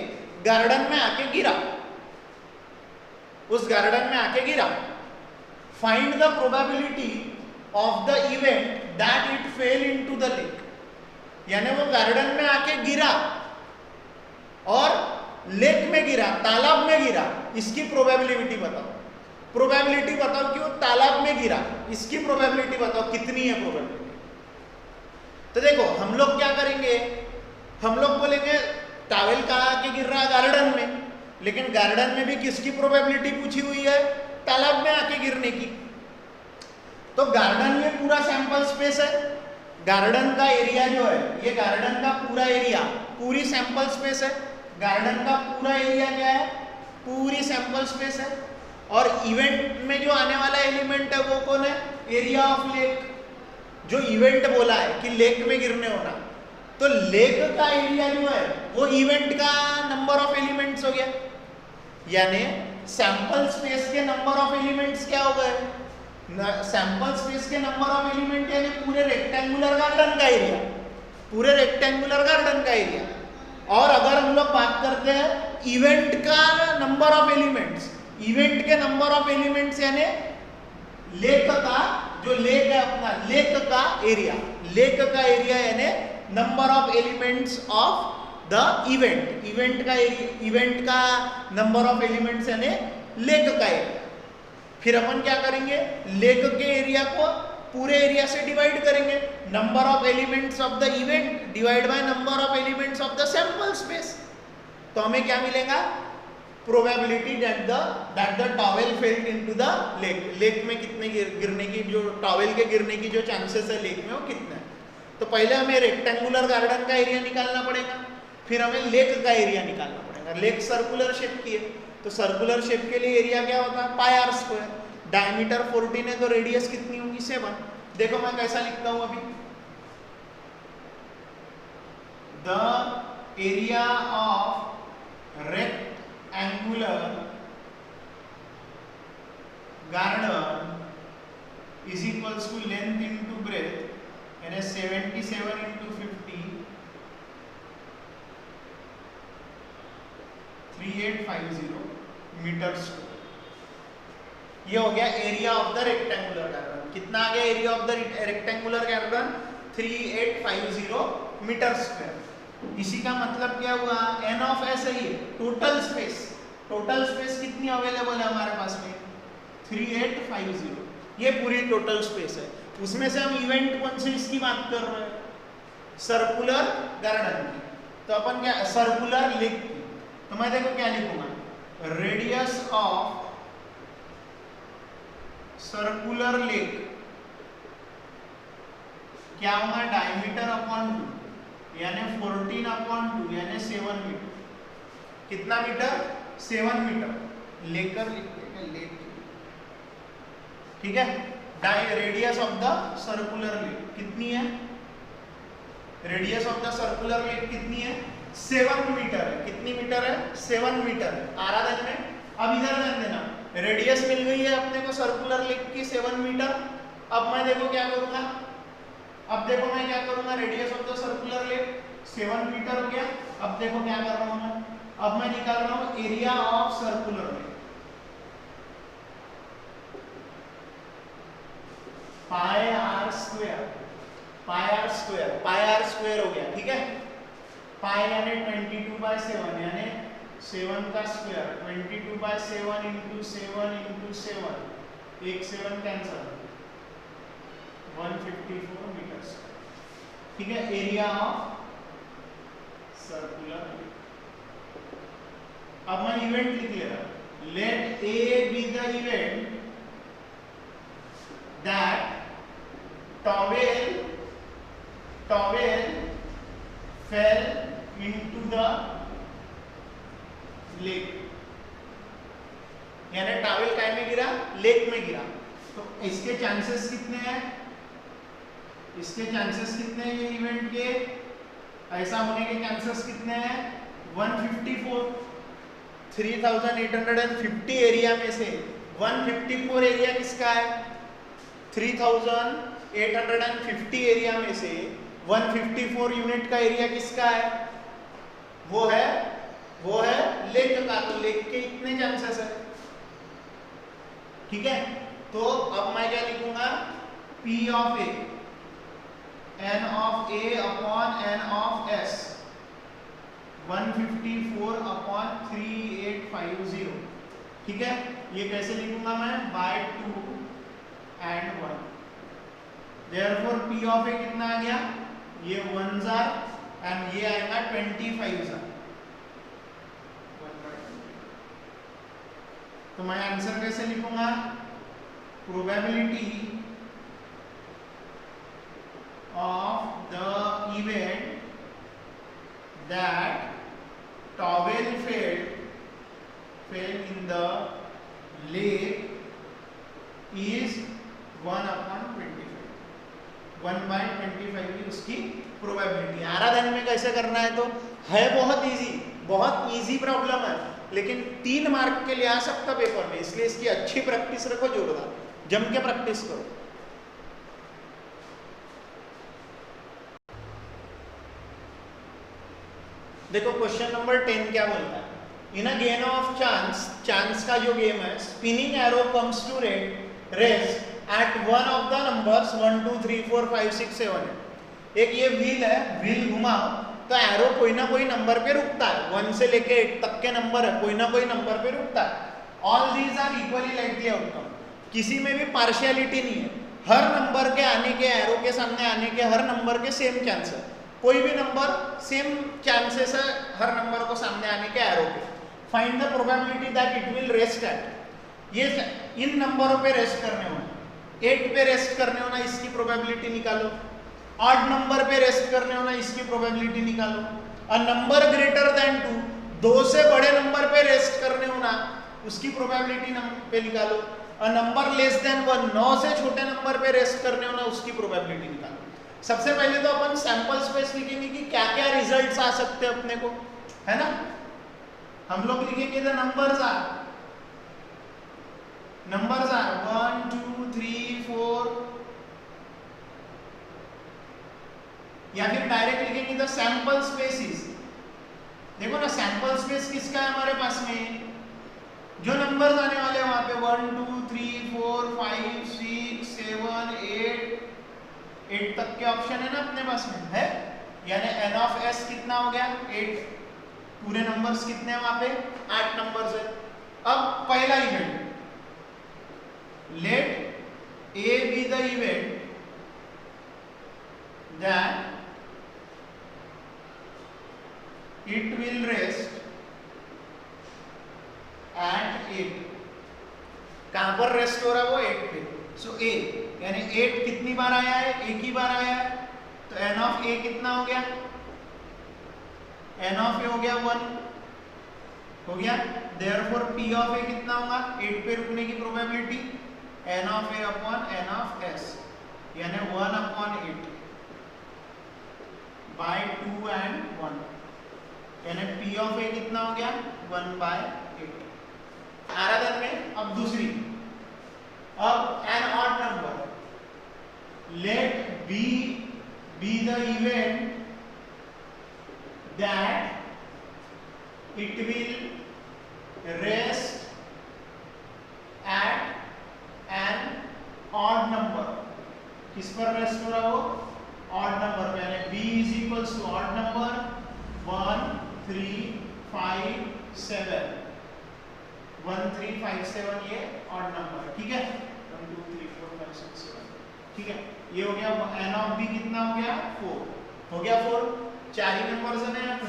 Speaker 1: गार्डन में आके गिरा, उस गार्डन में आके गिरा। Find the probability of the event that it fail into the lake. यानी वो गार्डन में आके गिरा और लेक में गिरा, तालाब में गिरा, इसकी प्रोबेबिलिटी बताओ। प्रोबेबिलिटी बताओ कि वो तालाब में गिरा, इसकी प्रोबेबिलिटी बताओ कितनी है प्रोबेबिलिटी। तो देखो हम लोग क्या करेंगे, हम लोग बोलेंगे टॉवेल कहाँ आके गिर रहा है, गार्डन में, लेकिन गार्डन में भी किसकी प्रोबेबिलिटी पूछी हुई है, तालाब में आके गिरने की। तो गार्डन में पूरा सैंपल स्पेस है, गार्डन का एरिया जो है ये गार्डन का पूरा एरिया पूरी सैंपल स्पेस है। गार्डन का पूरा एरिया क्या है, पूरी सैंपल स्पेस है। और इवेंट में जो आने वाला एलिमेंट है वो कौन है, एरिया ऑफ लेक। जो इवेंट बोला है कि लेक में गिरने होना, तो लेक का एरिया जो है वो इवेंट का नंबर ऑफ एलिमेंट्स हो गया। यानी सैंपल स्पेस के नंबर ऑफ एलिमेंट्स क्या हो गए, सैंपल स्पेस के नंबर ऑफ एलिमेंट यानी पूरे रेक्टेंगुलर गार्डन का एरिया, पूरे रेक्टेंगुलर गार्डन का एरिया। और अगर हम लोग बात करते हैं इवेंट का नंबर ऑफ एलिमेंट्स, इवेंट के नंबर ऑफ एलिमेंट्स यानी लेक का, जो लेक है अपना लेक का एरिया, लेक का एरिया यानी number of elements of the event, event का नंबर ऑफ एलिमेंट्स यानी लेक का एरिया। फिर अपन क्या करेंगे, लेक के एरिया को पूरे एरिया से डिवाइड करेंगे, number of elements of the event divide by number of elements of the sample space. तो हमें क्या मिलेगा, probability that the towel fail into the lake. Lake में कितने गिरने की, जो टॉवेल के गिरने की जो चांसेस है लेक में वो कितना है। तो पहले हमें रेक्टेंगुलर गार्डन का एरिया निकालना पड़ेगा, फिर हमें लेक का एरिया निकालना पड़ेगा। लेक सर्कुलर शेप की है, तो सर्कुलर शेप के लिए एरिया क्या होता है, पाई आर स्क्वायर। डायमीटर 14 है तो रेडियस कितनी होगी, 7। देखो मैं कैसा लिखता हूं अभी, the area of rectangular garden is equals to length into breadth यानी 77 इंटू 50 3850 मीटर स्क्वायर। ये हो गया area of the rectangular garden. कितना आ गया area of the rectangular garden, 3850 metre square. इसी का मतलब क्या हुआ, एन ऑफ एस है ये टोटल स्पेस। टोटल स्पेस कितनी अवेलेबल है हमारे पास में, 3850। ये पूरी टोटल स्पेस है, उसमें से हम इवेंट कौन से इसकी बात कर रहे हैं, सर्कुलर गार्डन की। तो अपन क्या, सर्कुलर लेक की। तो मैं देखो क्या लिखूंगा, रेडियस ऑफ सर्कुलर लेक क्या होगा, डायमीटर अपॉन 2 यानी 14 अपॉन 2 यानी 7 मीटर। कितना मीटर, 7 मीटर। लेकर लिखते हैं लेक, ठीक है। Radius of the circular lake कितनी है, radius of the circular lake कितनी है, 7 मीटर है। कितनी मीटर है, 7 मीटर है। आ रहा ध्यान में, अब इधर ध्यान देना, रेडियस मिल गई है अपने को सर्कुलर लेक की 7 मीटर। अब मैं देखो क्या करूंगा, अब देखो मैं क्या करूंगा, radius of the circular lake 7 metre हो गया। अब देखो क्या कर रहा हूं मैं, अब मैं निकाल रहा हूं area of circular lake. R square, pi r square हो गया, ठीक है। पाई यानी 22/7 यानी 7 का square, 22/7 into 7 into 7, 1 7 cancel, 154 metre, ठीक है। एरिया ऑफ सर्कुलर, अब मैं इवेंट लिख ले रहा हूं, let A B the event that towel fell into the lake, यानी टॉवेल काय में गिरा, लेक में गिरा। तो इसके चांसेस कितने हैं, इसके चांसेस कितने हैं ये इवेंट के, ऐसा होने के चांसेस कितने हैं 154। 3850 एरिया में से 154 एरिया किसका है, 3850 एरिया में से 154 यूनिट का एरिया किसका है, वो है लेक का। तो लेक के इतने चांसेस है, ठीक है। तो अब मैं क्या लिखूंगा, P of A, N of A upon N of S, 154 upon 3850, ठीक है। ये कैसे लिखूंगा मैं, bye 2 and 1। Therefore P of A कितना आ गया, ये 1s are and ये आएगा 25s are। तो मैं आंसर कैसे लिखूंगा, probability of the event that towel fell in the lake is 1/25, 1/25 की उसकी प्रोबेबिलिटी। आराधन में कैसे करना है, तो है बहुत इजी प्रॉब्लम है, लेकिन 3 मार्क के लिए आ सकता पेपर में, इसलिए इसकी अच्छी प्रैक्टिस रखो, जोरदार जम के प्रैक्टिस करो। देखो क्वेश्चन नंबर 10 क्या बोलता है, in a game of chance का जो गेम है, spinning arrow comes to rest at one of the numbers 1 2 3 4 5 6 7 8। एक ये व्हील है, व्हील घुमाओ तो एरो कोई ना कोई नंबर पे रुकता है, 1 से लेके 8 तक के नंबर है, कोई ना कोई नंबर पे रुकता है। All these are equally likely outcome, किसी में भी पार्शियलिटी नहीं है, हर नंबर के आने के, एरो के सामने आने के हर नंबर के सेम चांस है, कोई भी नंबर सेम चांसेस है हर नंबर को सामने आने के एरो के। Find the probability that it will rest at, ये इन नंबरों पे रेस्ट करने होना, 8 पे रेस्ट करने होना, इसकी प्रोबेबिलिटी निकालो। ऑड नंबर पे रेस्ट करने होना, इसकी प्रोबेबिलिटी निकालो। अ नंबर ग्रेटर देन 2, 2 से बड़े नंबर पे रेस्ट करने होना, उसकी प्रोबेबिलिटी पे निकालो। अ नंबर लेस देन 1, 9 से छोटे नंबर पे रेस्ट करने होना, उसकी प्रोबेबिलिटी निकालो। सबसे पहले तो अपन सैंपल स्पेस लिखेंगे कि क्या क्या रिजल्ट्स आ सकते हैं अपने को, है ना। हम लोग लिखेंगे द नंबर्स आर 1 2 3 4, या फिर डायरेक्ट लिखेंगे द सैंपल स्पेसिस। देखो ना सैंपल स्पेस किसका है हमारे पास में, जो नंबर्स आने वाले हैं वहां पे 1 2 3 4 5 6 7 8 तक के ऑप्शन है ना अपने पास में है, यानी n ऑफ s कितना हो गया 8, पूरे नंबर्स कितने हैं वहां पे 8 नंबर्स है। अब पहला event, let a be the event that it will rest at 8, कहां पर रेस्ट हो रहा है वो 8 पे। सो a यानी 8 कितनी बार आया है, एक ही बार आया है, तो n ऑफ a कितना हो गया, n ऑफ a हो गया 1 हो गया। देयरफॉर p ऑफ a कितना होगा, 8 पे रुकने की probability n of a upon n of s, यानी 1/8 बाय 2 and 1, यानी p ऑफ a कितना हो गया 1/8। आराधन में अब दूसरी, अब an odd number, let b be the event that it will rest at an odd number, इस पर रेस्ट हो रहा वो ऑड नंबर पे, यानी b is equals to odd number 1 3 5 7 1 3 5 7 ये ऑड नंबर, ठीक है 1 2 3 4 5 6 7, ठीक है। ये हो गया n ऑफ b कितना हो गया 4, हो गया 4, 4 ही नंबर्स है यहाँ पे।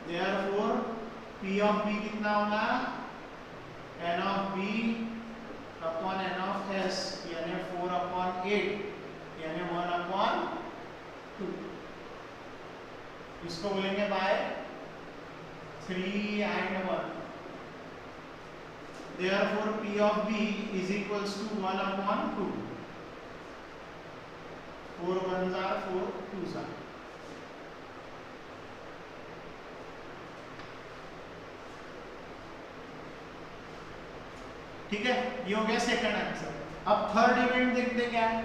Speaker 1: Therefore p of b कितना होगा n of b upon n of s, यानी 4 अपॉन 8 यानी 1 अपॉन 2, इसको बोलेंगे bye 3 and 1। Therefore p of b is equals to 1 upon 2, 4 1s are 4 2s are, ठीक है। ये हो गया सेकंड आंसर। अब थर्ड इवेंट देखते क्या है,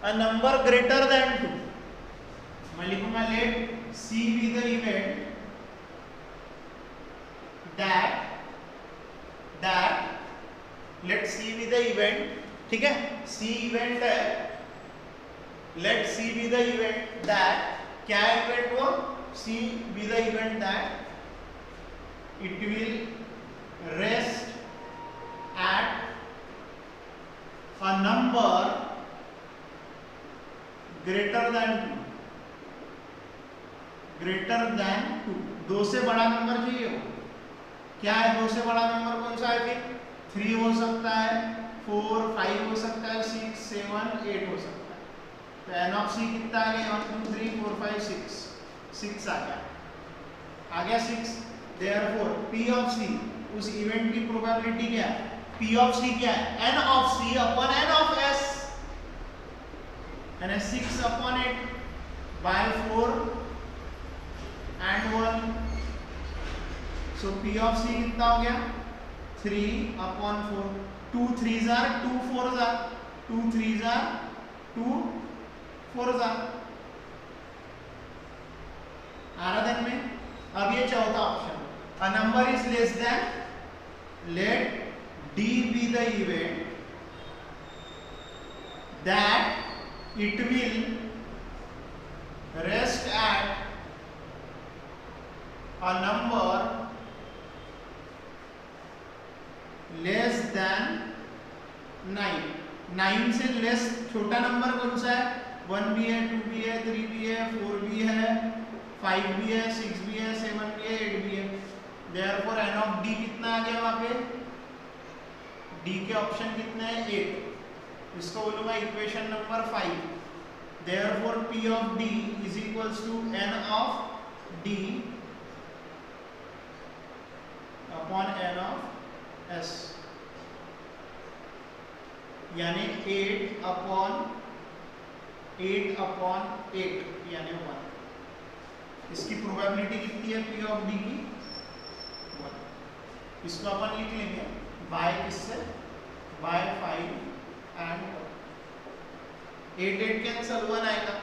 Speaker 1: अ नंबर ग्रेटर देन 2। मैं लिखूंगा late C be the event that let C be the event, ठीक है, C इवेंट है, let C be the event that, क्या इवेंट वो, C be the event that it will rest at a number greater than 2, greater than 2, 2 से बड़ा number चाहिए हो, क्या है 2 से बड़ा नंबर कौन सा है, फिर 3 हो सकता है, 4 5 हो सकता है, 6 7 8 हो सकता है। तो n ऑफ c कितना आ गया 1 2 3 4 5 6, 6 आ गया 6। देयरफॉर p ऑफ c, उस इवेंट की प्रोबेबिलिटी क्या है, p ऑफ c क्या है, n of c upon n of s, यानी 6 upon 8 by 4 and 1। So p of c कितना हो गया 3 upon 4, 2 3s are 2 4s are 2 3s are 2 4s are, आ रहा ध्यान में। अब ये चौथा option, a number is less than, let d be the event that it will rest at a number less than 9। 9 से लेस छोटा नंबर कौन सा है, 1 भी है, 2 भी है, 3 भी है, 4 भी है, 5 भी है, 6 भी है, 7 भी है, 8 भी है। देयरफॉर n ऑफ d कितना आ गया वहां पे, d के ऑप्शन कितने हैं 8, इसको बोलूंगा equation number 5। Therefore p of d is equals to n of d upon n of s, यानी 8 अपॉन 8 यानी 1। इसकी प्रोबेबिलिटी कितनी है p ऑफ d की 1। इसको अपन लिख लेंगे बाय किससे, बाय 5 and 8 8 कैंसल 1 आएगा,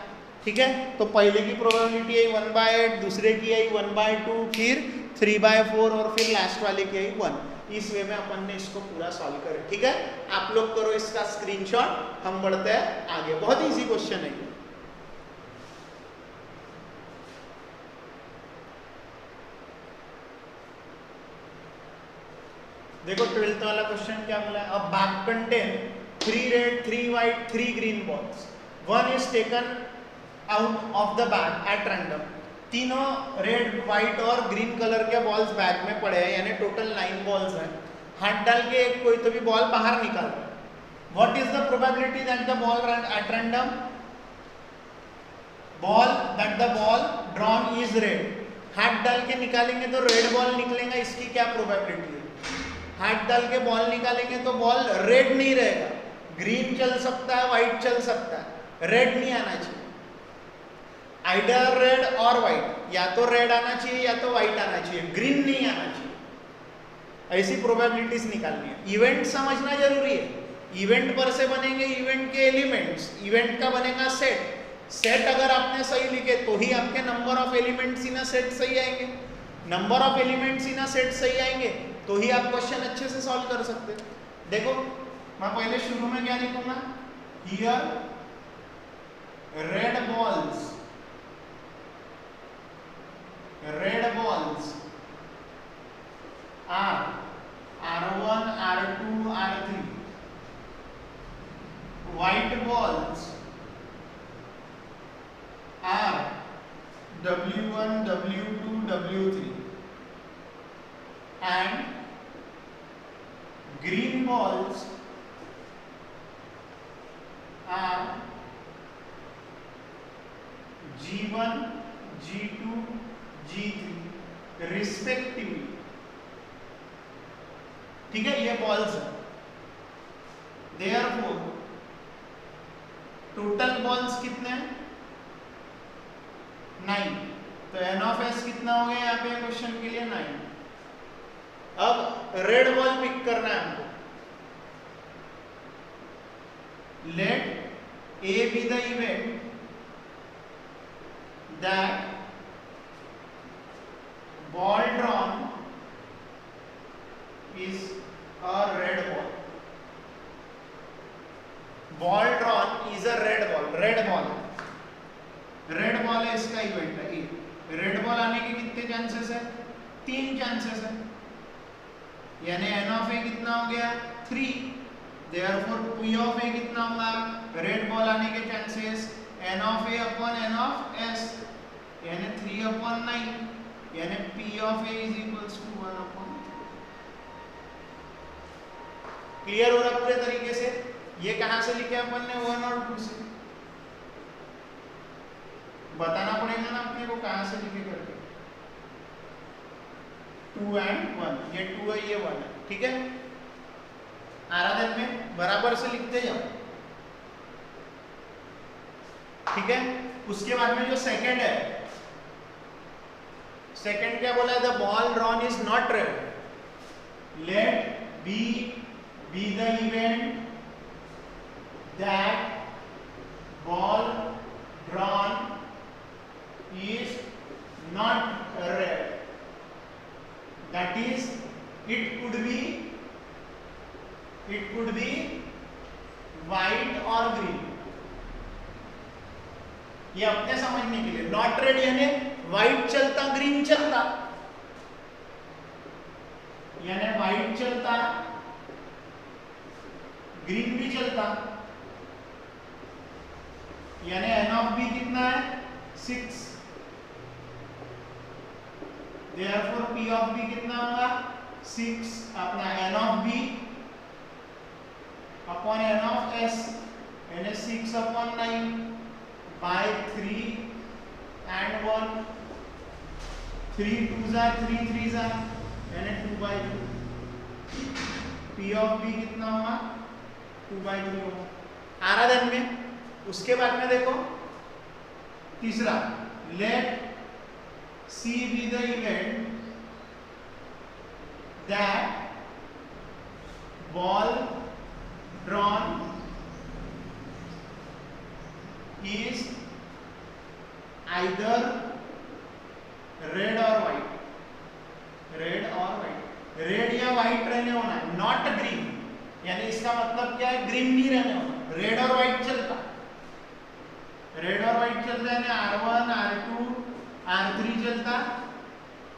Speaker 1: ठीक है। तो पहले की प्रोबेबिलिटी आई 1/8, दूसरे की आई 1/2, फिर 3/4 और फिर लास्ट वाले की आई 1। इस वे में अपन ने इसको पूरा सॉल्व करें, ठीक है। आप लोग करो इसका स्क्रीनशॉट, हम बढ़ते हैं आगे। बहुत इजी क्वेश्चन है। देखो 12th वाला क्वेश्चन क्या बोला है, अब bag contain 3 red 3 white 3 green balls, 1 is taken out of the bag at random. तीनों रेड व्हाइट और ग्रीन कलर के बॉल्स बैग में पड़े हैं, यानी टोटल 9 बॉल्स हैं। हाथ डाल के एक कोई तो भी बॉल बाहर निकाल रहा है। What is the probability that the ball at random ball drawn is red. हाथ डाल के निकालेंगे तो रेड बॉल निकलेगा, इसकी क्या प्रोबेबिलिटी है। हाथ डाल के बॉल निकालेंगे तो बॉल रेड नहीं रहेगा, ग्रीन चल सकता है, व्हाइट चल सकता है, रेड नहीं आना चाहिए। आइडर रेड और व्हाइट, या तो रेड आना चाहिए या तो व्हाइट आना चाहिए, ग्रीन नहीं आना चाहिए। ऐसी प्रोबेबिलिटीज निकालनी है। इवेंट समझना जरूरी है। इवेंट पर से बनेंगे इवेंट के एलिमेंट्स, इवेंट का बनेगा सेट। सेट अगर आपने सही लिखे तो ही आपके number of elements in a set सही आएंगे। Number of elements in a set सही आएंगे तो ही आप क्वेश्चन अच्छे से सॉल्व कर सकते हैं। देखो मैं पहले शुरू में क्या लिखूंगा, here red balls are R1, R2, R3, white balls are W1, W2, W3, and green balls are G1, G2, G3 respectively. ठीक है, ये बॉल्स है। देयरफॉर टोटल बॉल्स कितने हैं, 9। तो एन ऑफ एस कितना हो गया यहाँ पे क्वेश्चन के लिए, 9। अब रेड बॉल पिक करना है हमको। Let A B the event that ball drawn is a red ball. Ball drawn is a red ball. red ball है, इसका इवेंट है। रेड बॉल आने के कितने चांसेस है, 3 चांसेस है, यानी एन ऑफ ए कितना हो गया, 3। देयरफॉर पी ऑफ ए कितना होगा, रेड बॉल आने के chances n of A upon n of S, यानी 3 अपॉन 9, यानी P of A is equals to 1 upon 3। Clear हो रहा पूरे तरीके से। ये कहां से लिखे अपन ने, 1 और 2 से। बताना पड़ेगा ना अपने को कहां से लिखे करके, 2 and 1, ये 2 है ये 1 है, ठीक है। आराधन में बराबर से लिखते जाओ, ठीक है। उसके बाद में जो सेकंड है, सेकंड क्या बोला है, the ball drawn is not red, let B be the event that ball drawn is not red, that is it could be white और ग्रीन। ये अपने समझने के लिए, नॉट रेड यानी व्हाइट चलता ग्रीन चलता, यानी व्हाइट चलता ग्रीन भी चलता, यानी एन ऑफ बी कितना है, 6। देयरफॉर पी ऑफ बी कितना होगा, 6 अपना n of B upon n of S, यानी 6 upon 9 by 3 and 1, 3 2s are 3 3s are, यानी 2 by 2। P of B कितना होगा, 2 by 3 होगा आराधन में। उसके बाद में देखो तीसरा, let C be the event that ball drawn is either red or white, red or white, red या व्हाइट रहने होना है, नॉट ग्रीन, यानी इसका मतलब क्या है, ग्रीन नहीं रहने होना, रेड और व्हाइट चलता, रेड और व्हाइट चलता है, R1 R2 R3 चलता,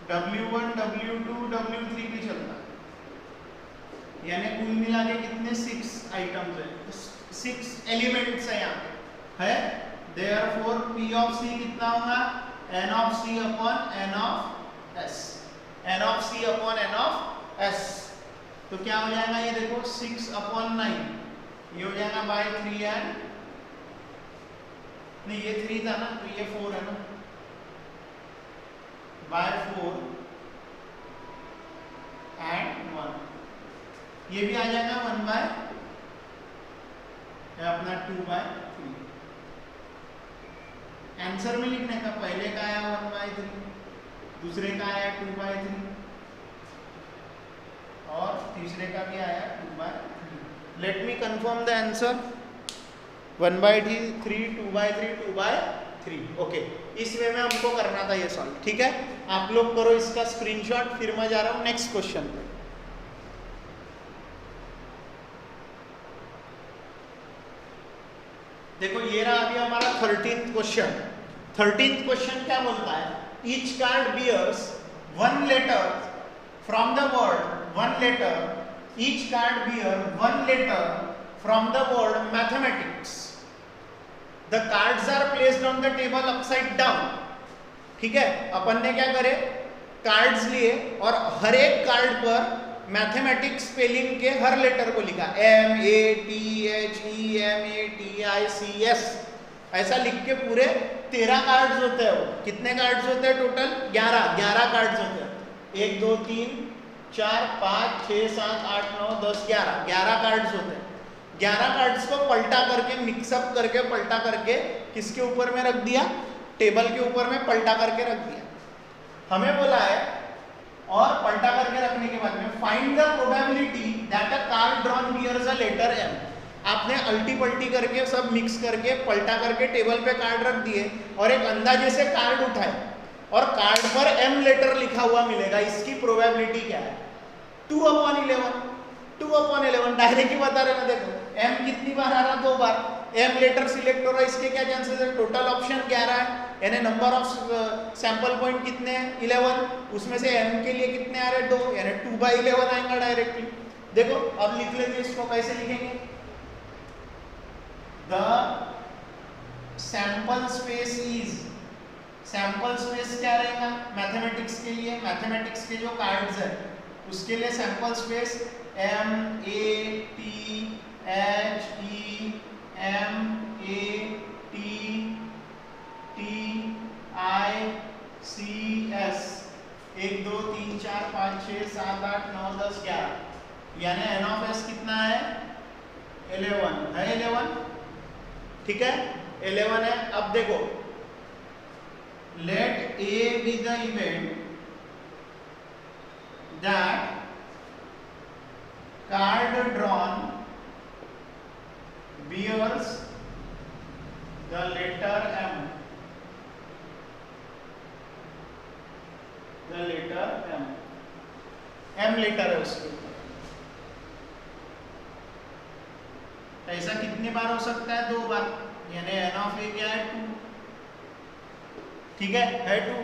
Speaker 1: W1 W2 W3 भी चलता, यानी कुल मिला के कितने 6 आइटम्स है, 6 एलिमेंट्स है यहाँ पे है। देयरफॉर P of C कितना होगा, N of C upon N of S, N of C upon N of S। तो क्या हो जाएगा, ये देखो 6 अपॉन 9, ये हो जाएगा बाय 3 एंड नहीं, ये 3 था ना, तो ये 4 है ना, बाय 4 एंड 1, ये भी आ जाएगा 1 बाय अपना 2 बाय 3। आंसर में लिखने का, पहले का आया 1 by 3, दूसरे का आया 2 by 3 और तीसरे का भी आया 2 by 3। Let me confirm the answer, 1 by 3 2 by 3 2 by 3। Okay, इस वे में हमको करना था ये सॉल्व, ठीक है। आप लोग करो इसका स्क्रीनशॉट, फिर मैं जा रहा हूँ नेक्स्ट क्वेश्चन पे। 13th question. 13th क्वेश्चन क्या बोलता है? Each card bears one letter from the word one letter, each card bear one letter from the word mathematics. The cards are placed on the table upside down. ठीक है, अपन ने क्या करे, cards लिए और हर एक कार्ड पर मैथमेटिक्स स्पेलिंग के हर लेटर को लिखा, MATHEMATICS ऐसा लिख के पूरे 13 कार्ड्स होते हैं। वो कितने कार्ड्स होते हैं टोटल? 11 कार्ड्स होते हैं। 1 2 3 4 5 6 7 8 9 10 11 कार्ड्स होते हैं। 11 कार्ड्स को पलटा करके, मिक्सअप करके, पलटा करके किसके ऊपर में रख दिया? टेबल के ऊपर में पलटा करके रख दिया। हमें बोला है, और पलटा करके रखने के बाद में find the probability that a card drawn bears a letter M। आपने अल्टी पल्टी करके सब मिक्स करके पलटा करके टेबल पे कार्ड रख दिए और एक अंदाजे से कार्ड उठाए और कार्ड पर M लेटर लिखा हुआ मिलेगा। इसकी प्रोबेबिलिटी क्या है? 2/11। 2/11 डायरेक्ट ही बता रहे ना। देखो M कितनी बार आ रहा? 2 बार। M लेटर सिलेक्ट हो रहा है, इसके क्या चांसेस है? टोटल ऑप्शन 11 है, यानी नंबर ऑफ सैंपल पॉइंट कितने हैं? 11। उसमें से M के लिए कितने आ रहे हैं? 2, यानी 2/11 आएगा डायरेक्टली। देखो अब लिख लेते हैं, इसको कैसे लिखेंगे? The sample space is, sample space क्या रहेगा मैथमेटिक्स के लिए? मैथमेटिक्स के जो कार्ड्स है उसके लिए सैंपल स्पेस MATHEMATICS 1 2 3 4 5 6 7 8 9 10 11, यानी N ऑफ S कितना है? 11 है। 11 ठीक है, 11 है। अब देखो, late A be the event that card drawn bears the letter M, the letter M letter है उसके ऊपर। ऐसा कितने बार हो सकता है? 2 बार, यानी N ऑफ A क्या है? 2। ठीक है 2।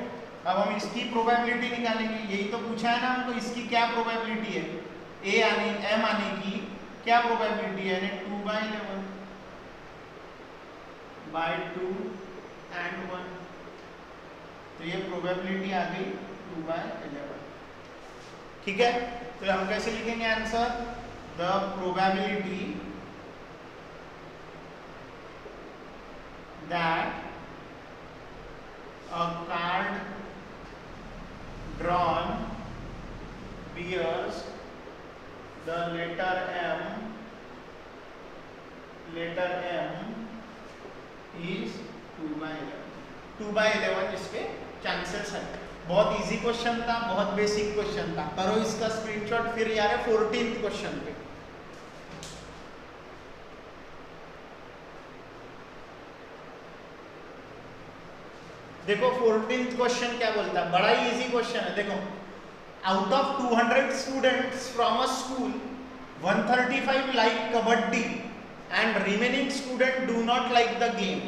Speaker 1: अब हम इसकी प्रोबेबिलिटी निकालेंगे। यही तो पूछा है ना हमको, इसकी क्या प्रोबेबिलिटी है? M आने की क्या प्रोबेबिलिटी है? 2/11 by 2 and 1। तो ये प्रोबेबिलिटी आ गई 2/11। ठीक है, तो हम कैसे लिखेंगे answer? The probability that a card drawn bears the letter M is 2/11। 2/11 इसके चांसेस है। बहुत इजी क्वेश्चन था, बहुत बेसिक क्वेश्चन था। करो इसका स्क्रीनशॉट। फिर यार 14th क्वेश्चन पे देखो। 14th क्वेश्चन क्या बोलता है? बड़ा ही इजी क्वेश्चन है। देखो, out of 200 students from a school 135 like kabaddi and remaining student do not like the game.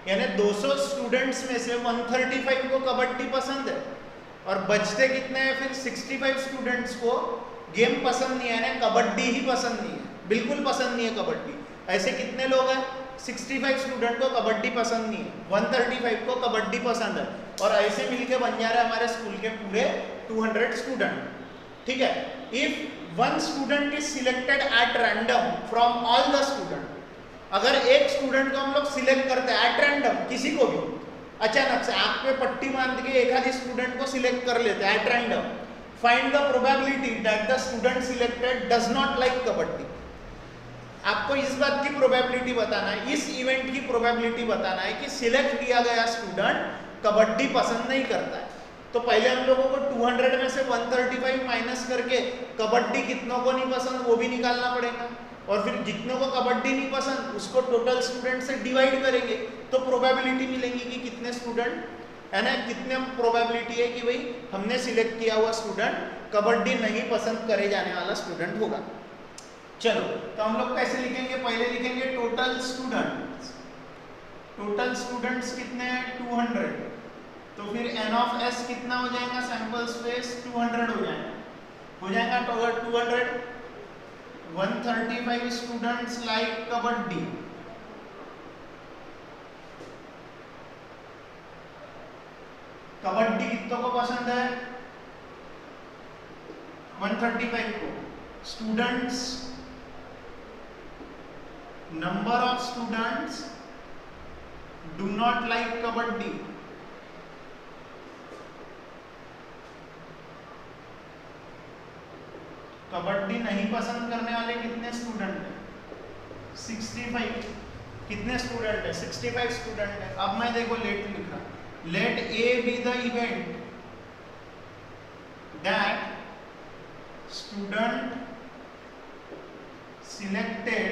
Speaker 1: यानी 200 स्टूडेंट्स में से 135 को कबड्डी पसंद है और बचते कितने हैं? फिर 65 स्टूडेंट्स को गेम पसंद नहीं है, यानी कबड्डी ही पसंद नहीं है, बिल्कुल पसंद नहीं है कबड्डी। ऐसे कितने लोग हैं? 65 स्टूडेंट को कबड्डी पसंद नहीं है, 135 को कबड्डी पसंद है, और ऐसे मिलके बन जा रहे हमारे स्कूल के पूरे 200 स्टूडेंट। ठीक है, if one student is selected at random from all the student, अगर एक स्टूडेंट को हम लोग सिलेक्ट करते हैं एट रैंडम, किसी को भी अचानक से आंख पे पट्टी बांध के एक आधी स्टूडेंट को सिलेक्ट कर लेते हैं at random, find the probability that the student selected does not like kabaddi. आपको इस बात की प्रोबेबिलिटी बताना है, इस इवेंट की प्रोबेबिलिटी बताना है कि सिलेक्ट किया गया स्टूडेंट कबड्डी पसंद नहीं करता है। तो पहले हम लोगों को 200 में से 135 माइनस करके कबड्डी कितनों को नहीं पसंद वो भी निकालना पड़ेगा, और फिर जितनों को कबड्डी नहीं पसंद उसको टोटल स्टूडेंट से डिवाइड करेंगे तो प्रोबेबिलिटी मिलेंगी कि कितने स्टूडेंट है ना, कितने प्रोबेबिलिटी है कि भाई हमने सिलेक्ट किया हुआ स्टूडेंट कबड्डी नहीं पसंद करे जाने वाला स्टूडेंट होगा। चलो तो हम लोग कैसे लिखेंगे? पहले लिखेंगे टोटल स्टूडेंट्स। टोटल स्टूडेंट्स कितने हैं 200, तो फिर n ऑफ s कितना हो जाएगा, सैंपल स्पेस 200 हो जाएगा तो 200 135 स्टूडेंट्स लाइक कबड्डी, कबड्डी कितनों को पसंद है 135 को, students number of students do not like kabaddi, kabaddi नहीं पसंद करने वाले कितने स्टूडेंट हैं 65, कितने स्टूडेंट है 65 स्टूडेंट है। अब मैं देखो लेट लिख रहा, let A B the event that student selected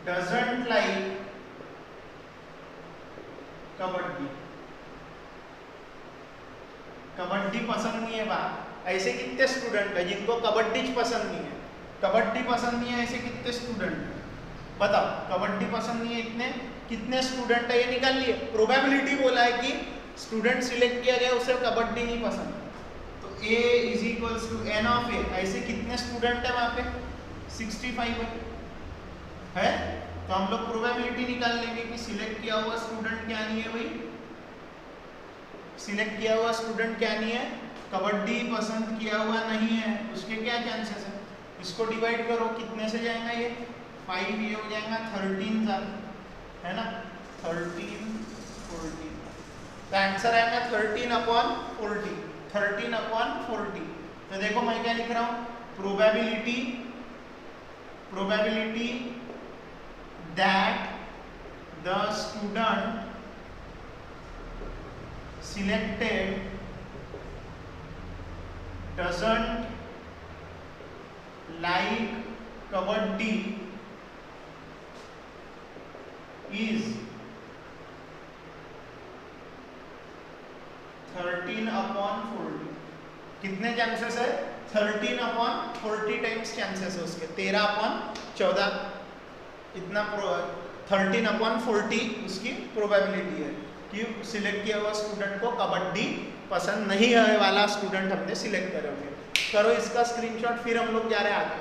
Speaker 1: doesn't like kabaddi, kabaddi पसंद नहीं है बा, ऐसे कितने स्टूडेंट है जिनको कबड्डी पसंद नहीं है, कबड्डी पसंद नहीं है ऐसे कितने स्टूडेंट है बताओ, कबड्डी पसंद नहीं है इतने कितने स्टूडेंट है, ये निकाल लिए। प्रोबेबिलिटी बोला है कि स्टूडेंट सिलेक्ट किया गया उसे कबड्डी नहीं पसंद, तो a is equals to n of a, ऐसे कितने स्टूडेंट है वहां पे 65 है, तो हम लोग प्रोबेबिलिटी निकाल लेंगे कि सिलेक्ट किया हुआ स्टूडेंट क्या नहीं है भाई, सिलेक्ट किया हुआ स्टूडेंट क्या नहीं है, कबड्डी पसंद किया हुआ नहीं है, उसके क्या चांसेस है, इसको डिवाइड करो कितने से जाएगा ये 5, ये हो जाएगा 13 है ना 13 14, तो आंसर आएगा 13/40, 13/40। तो देखो मैं क्या लिख रहा हूं, probability that the student selected doesn't like kabaddi is 13/40, कितने चांसेस है 13/40 टाइम्स चांसेस है उसके, 13/14 इतना 13/40 उसकी प्रोबेबिलिटी है कि सिलेक्ट किया हुआ स्टूडेंट को कबड्डी पसंद नहीं है वाला स्टूडेंट हमने सिलेक्ट करोगे। करो इसका स्क्रीनशॉट, फिर हम लोग जा रहे हैं आगे।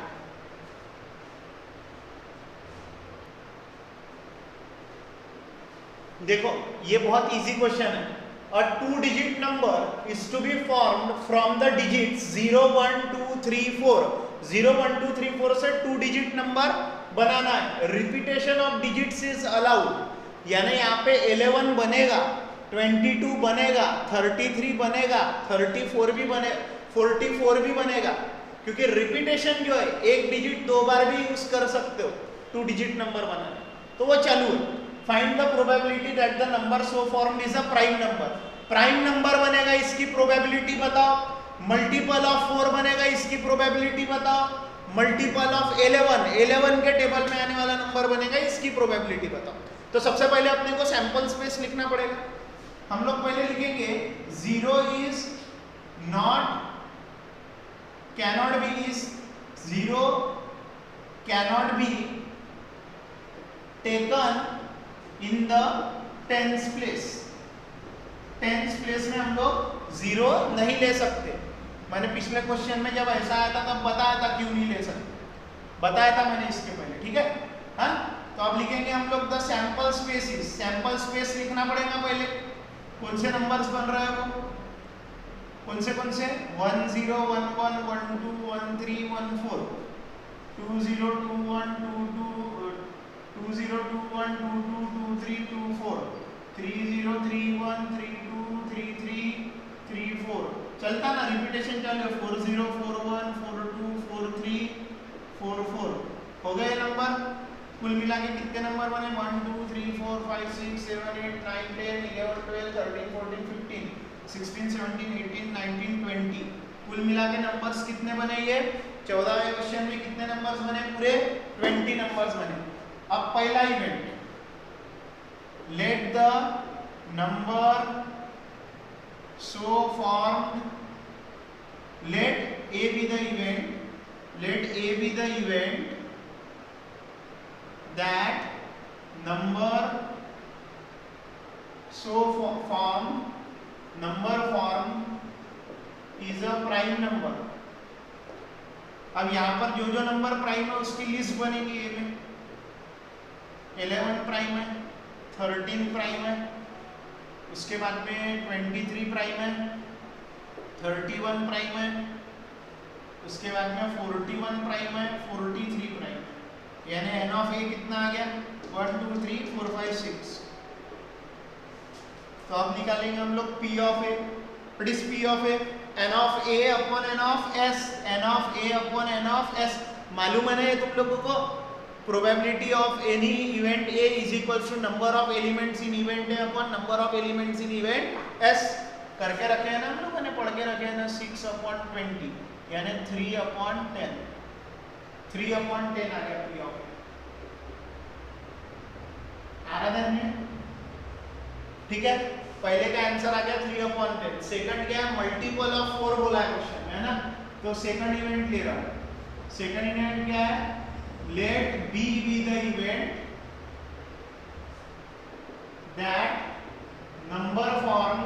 Speaker 1: देखो ये बहुत इजी क्वेश्चन है। A 2-digit number is to be formed from the digits 0 1 2 3 4, 0 1 2 3 4 से 2-digit नंबर बनाना है। Repetition of digits is allowed, यानी यहाँ पे 11 बनेगा, 22 बनेगा, 33 बनेगा, 34 भी बने, 44 भी बनेगा, क्योंकि रिपीटेशन जो है एक डिजिट 2 बार भी यूज कर सकते हो 2-digit नंबर बनाने, तो वो चालू है। Find the probability that the number so formed is a prime number, prime number बनेगा इसकी प्रोबेबिलिटी बताओ, मल्टीपल ऑफ 4 बनेगा इसकी प्रोबेबिलिटी बताओ, मल्टीपल ऑफ 11 के टेबल में आने वाला नंबर बनेगा इसकी प्रोबेबिलिटी बताओ। तो सबसे पहले अपने को सैंपल स्पेस लिखना पड़ेगा। हम लोग पहले लिखेंगे 0 is not cannot be, is 0 cannot be taken in the tens place, tens place में हम लोग 0 नहीं ले सकते। मैंने पिछले क्वेश्चन में जब ऐसा आया था तब बताया था क्यों नहीं ले सकते, बताया था मैंने इसके पहले, ठीक है हाँ। तो अब लिखेंगे हम लोग the sample space is, sample space लिखना पड़ेगा पहले, कौन से नंबर्स बन रहे हैं वो, कौन से 1 0 1 1 1 2 1 3 1 4, 2 0 2 1 2 2 2 0 2 1 2 2 2 3 2 4, 3 0 3 1 3 2 3 3 3 4, चलता ना रिपीटेशन चालू है, 4 0 4 1 4 2 4 3 4 4 हो गए नंबर। कुल मिला के कितने नंबर बने 1 2 3 4 5 6 7 8 9 10 11 12 13 14 15 16 17 18 19 20, कुल मिला के नंबर्स कितने बने, ये 14वें क्वेश्चन में कितने नंबर्स बने, पूरे 20 नंबर्स बने। अब पहला event, let the number so formed, let A B the event, let A B the event that number form is a prime number. अब यहाँ पर जो जो नंबर प्राइम है उसकी लिस्ट बनेगी ये में 11 प्राइम है, 13 प्राइम है, उसके बाद में 23 प्राइम है, 31 प्राइम है, उसके बाद में 41 प्राइम है, 43 प्राइम है। यानी n ऑफ a कितना आ गया 1 2 3 4 5 6। तो अब निकालेंगे हम लोग p of a। What is p of a? n of a upon n of s, n of a upon n of s। मालूम है ना ये तुम लोगों को? Probability of any event a is equals to number of elements in event a upon number of elements in event s। करके रखे हैं ना हम लोगों ने, पढ़ के रखे हैं ना 6 अपॉन 20 यानी 3 अपॉन 10। 3 अपॉन 10 आ गया p ऑफ a। आ रहा है? ठीक है, पहले का आंसर आ गया 3 अपॉन 10। सेकंड क्या है? मल्टीपल ऑफ 4 बोला है क्वेश्चन, है ना? तो सेकंड इवेंट ले रहा हूं। सेकंड इवेंट क्या है? Let B be the event that number form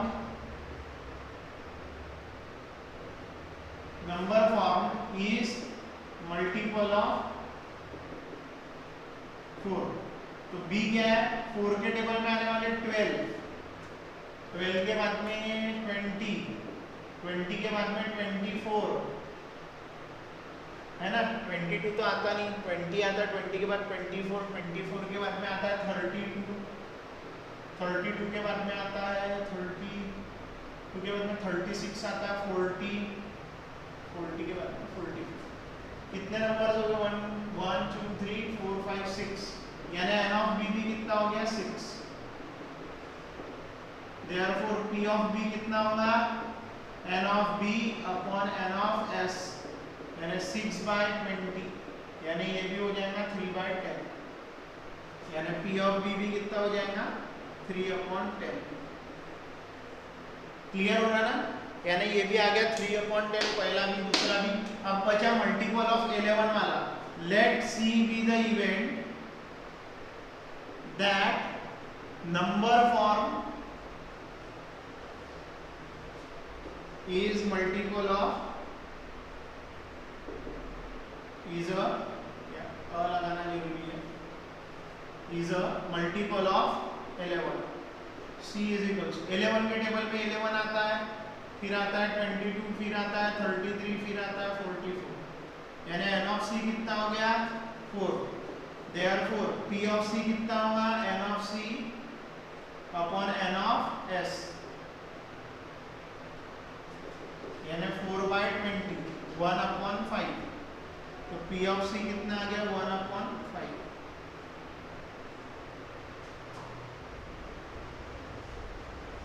Speaker 1: is multiple of 4। तो b क्या है? 4 के टेबल में आने वाले 12, 12 के बाद में 20, 20 के बाद में 24, है ना? 22 तो आता नहीं, 20 आता है, 20 के बाद 24, 24 के बाद में आता है 32, 32 के बाद में आता है 32 के बाद में 36 आता है, 40, 40 के बाद में 40। कितने नंबर हो गए? 1 2 3 4 5 6। यानी n ऑफ b भी कितना हो गया 6। Therefore p of b कितना होगा? n of b upon n of s यानी 6/20। यानी ये भी हो जाएगा 3/10। यानी p of b भी कितना हो जाएगा 3/10। क्लियर हो रहा ना? यानी ये भी आ गया 3/10, पहला भी दूसरा भी। अब बचा मल्टीपल ऑफ 11 वाला। लेट c be the event that number form is multiple of is a लगाना जरूरी है, is a multiple of 11। c is equals 11 के टेबल में 11 आता है, फिर आता है 22, फिर आता है 33, फिर आता है 44। यानी n of c कितना हो गया 4। Therefore p of c कितना होगा? n of c upon n of s यानी 4/20, 1/5। तो p of c कितना आ गया 1/5।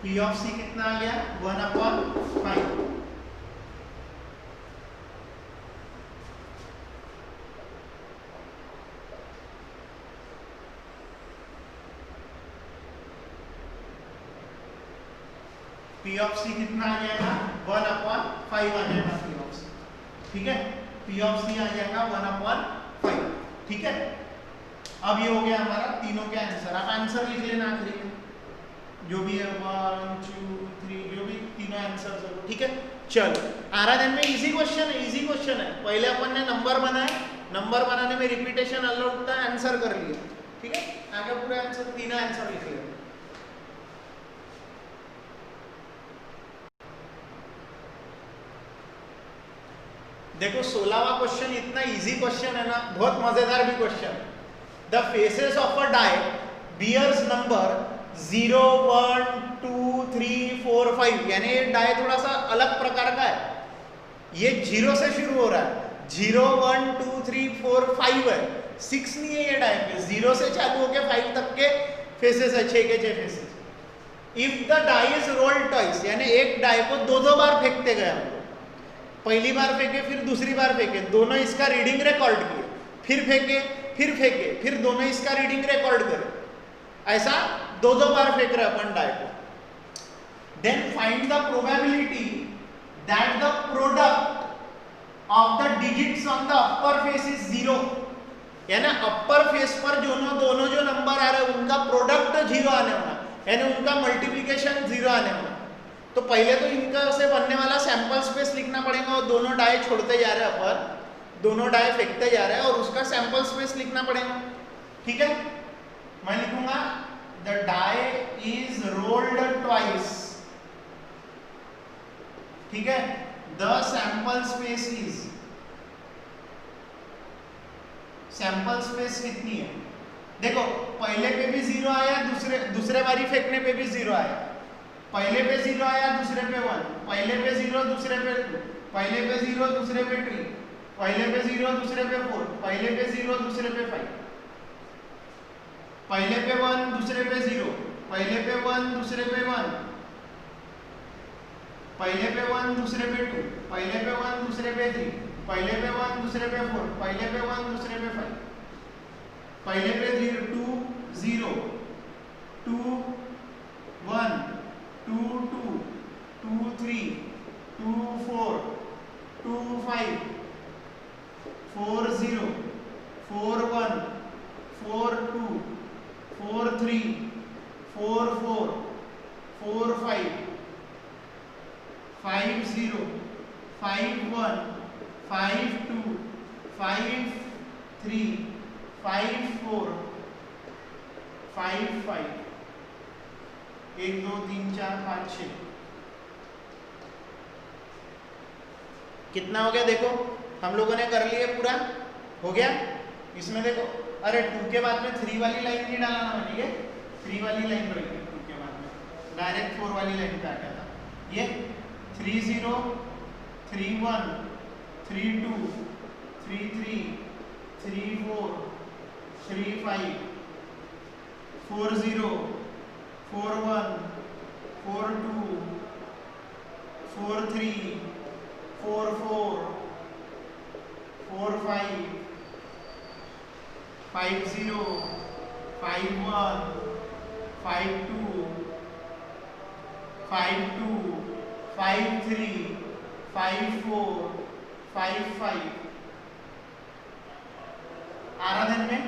Speaker 1: p of c कितना आ गया 1/5। p of c कितना आ जाएगा 1/5 आ जाएगा p of c। ठीक है, p of c आ जाएगा 1/5। ठीक है, अब ये हो गया हमारा तीनों के आंसर। आप आंसर लिख लेना आखिरी में, जो भी है 1 2 3 जो भी तीनों आंसर है। ठीक है, चलो आराधन में इजी क्वेश्चन है, इजी क्वेश्चन है। पहले अपन ने नंबर बनाया, नंबर बनाने में रिपीटेशन अलाउड होता है, आंसर कर लिया। ठीक है, आगे पूरे आंसर तीनों आंसर लिख लेना। देखो 16वां क्वेश्चन इतना इजी क्वेश्चन है ना, बहुत मजेदार भी question. The faces of a die bears number 0 1 2 3 4 5। यानी ये डाई थोड़ा सा अलग प्रकार का है। ये 0 से शुरू हो रहा है, 0 1 2 3 4 5 है, 6 नहीं है ये डाई पे। 0 से चालू होकर 5 तक के फेसेस है, 6 के 6 faces. If the die is rolled twice, यानी एक डाई को दो बार फेंकते गए हम लोग। पहली बार फेंके, फिर दूसरी बार फेंके, दोनों इसका रीडिंग रिकॉर्ड किए, फिर फेंके, फिर दोनों इसका रीडिंग रिकॉर्ड करे। ऐसा दो बार फेंक रहे अपन डाई को। Then find the probability that the product of the digits on the upper face is 0। यानी अपर फेस पर दोनों जो नंबर आ रहे हैं उनका प्रोडक्ट 0 आने वाला, यानी उनका मल्टीप्लिकेशन 0 आने वाला। तो पहले तो इनका से बनने वाला सैंपल स्पेस लिखना पड़ेगा, और दोनों डाई छोड़ते जा रहे हैं अपन, दोनों डाई फेंकते जा रहे हैं और उसका सैंपल स्पेस लिखना पड़ेगा। ठीक है, मैं लिखूंगा the die is rolled twice. ठीक है, the sample space is, sample space कितनी है, देखो पहले पे भी 0 आया, दूसरे बारी फेंकने पे भी 0 आया, पहले पे 0 आया, दूसरे पे 1, पहले पे 0, दूसरे पे 2, पहले पे 0, दूसरे पे 3, पहले पे 0, दूसरे पे 4, पहले पे 0, दूसरे पे 5, पहले पे 1, दूसरे पे 0, पहले पे 1, दूसरे पे 1, पहले पे 1, दूसरे पे 2, पहले पे 1, दूसरे पे 3, पहले पे 1, दूसरे पे 4, पहले पे 1, दूसरे पे 5, पहले पे 2 0 2 1 2 2 2 3 2 4 2 5 4 0 4 1 4 2 4 3 4 4 4 5 5 0 5 1 5 2 5 3 5 4 5 5 1 2 3 4 5 6 कितना हो गया देखो, हम लोगों ने कर लिया पूरा, हो गया। इसमें देखो, अरे 2 के बाद में 3 वाली लाइन नहीं डालना है, ठीक है, 3 वाली लाइन रही 2 के बाद में, डायरेक्ट 4 वाली लाइन पे आ गया था। ये 3 0 3 1 3 2 3 3 3 4 3 5 4 0 4 1 4 2 4 3 4 4 4 5 5 0 5 1 5 2 5 2 5 3 5 4 5 5 आ रहा ध्यान में।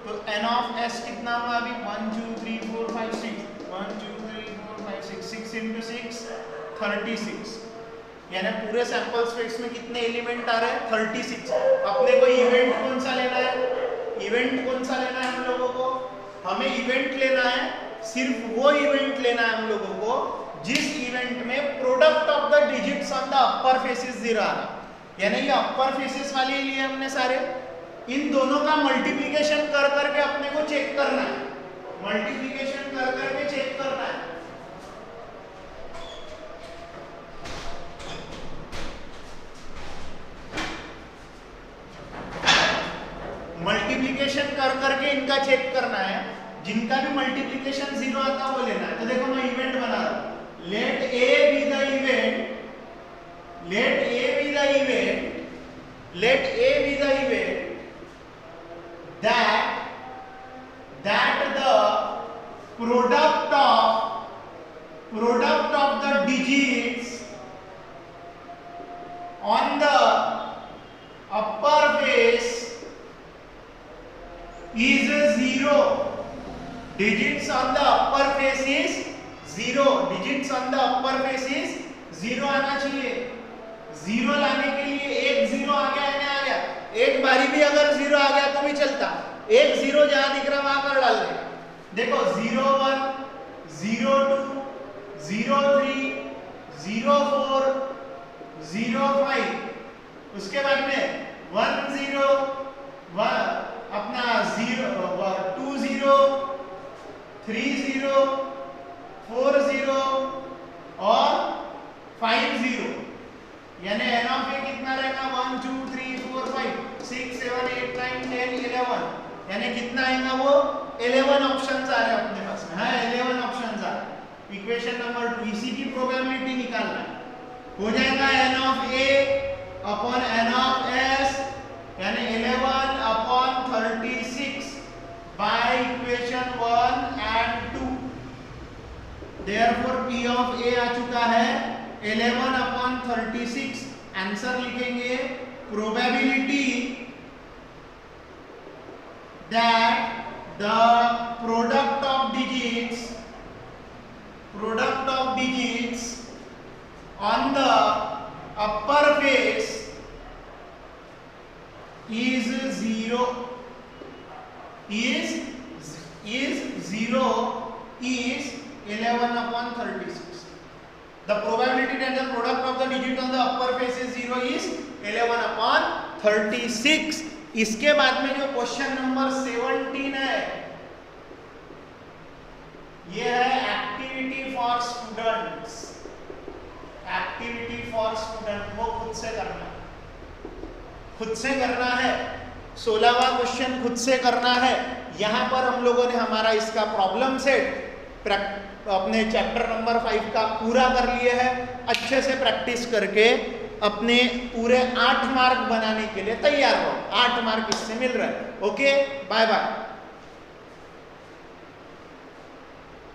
Speaker 1: तो n ऑफ s कितना हुआ अभी 1 2 3 4 5 6 1 2 3 4 5 6 6 into 6 36, यानी पूरे सैंपल स्पेस में कितने एलिमेंट आ रहे हैं 36। अपने को इवेंट कौन सा लेना है, इवेंट कौन सा लेना है हम लोगों को, हमें इवेंट लेना है, सिर्फ वो इवेंट लेना है हम लोगों को जिस इवेंट में product of the digits on the upper faces 0 आ रहा, यानी ये अपर फेसेस वाले लिए हमने सारे, इन दोनों का मल्टीप्लिकेशन कर करके अपने को चेक करना है, मल्टीप्लिकेशन कर करके चेक करना है। मल्टीप्लिकेशन कर करके इनका चेक करना है, जिनका भी मल्टीप्लिकेशन 0 आता वो लेना है। तो देखो मैं इवेंट बना रहा हूं, let A B the event, let A B the event, let A B the event that the product of the digits on the upper face is 0. Digits on the upper face is 0. Digits on the upper face is 0 आना चाहिए। 0 लाने के लिए एक 0 आ गया है, आ गया, एक बारी भी अगर 0 आ गया तो भी चलता, एक 0 जहां दिख रहा वहां कर डाल देगा। देखो 0 1 0 2 0 3 0 4 0 5, उसके बाद में 1 0 1 अपना 0 2 0 3 0 4 0 और 5 0, यानी n ऑफ ए कितना रहेगा 1 2 3 4 5 6 7 8 9 10 11, यानी कितना आएगा वो 11 ऑप्शंस आ रहे हैं अपने पास में। हाँ 11 ऑप्शंस आ रहे हैं। इक्वेशन नंबर 2 इसी की प्रोबेबिलिटी निकालना है, हो जाएगा n of a upon n of s, यानी 11 upon 36 by equation 1 and 2। Therefore p of a आ चुका है 11 अपॉन 36। आंसर लिखेंगे probability that the product of digits on the upper face is 0 is 11/36. The probability that the product of the digit on the upper face is 0 is 11/36. इसके बाद में जो question number 17 है, ये है activity for students. Activity for student वो खुद से करना है। 16वां क्वेश्चन खुद से करना है। यहां पर हम लोगों ने हमारा इसका प्रॉब्लम सेट अपने चैप्टर नंबर 5 का पूरा कर लिए है। अच्छे से प्रैक्टिस करके अपने पूरे 8 मार्क बनाने के लिए तैयार हो। 8 मार्क इससे मिल रहा है। Okay, bye bye.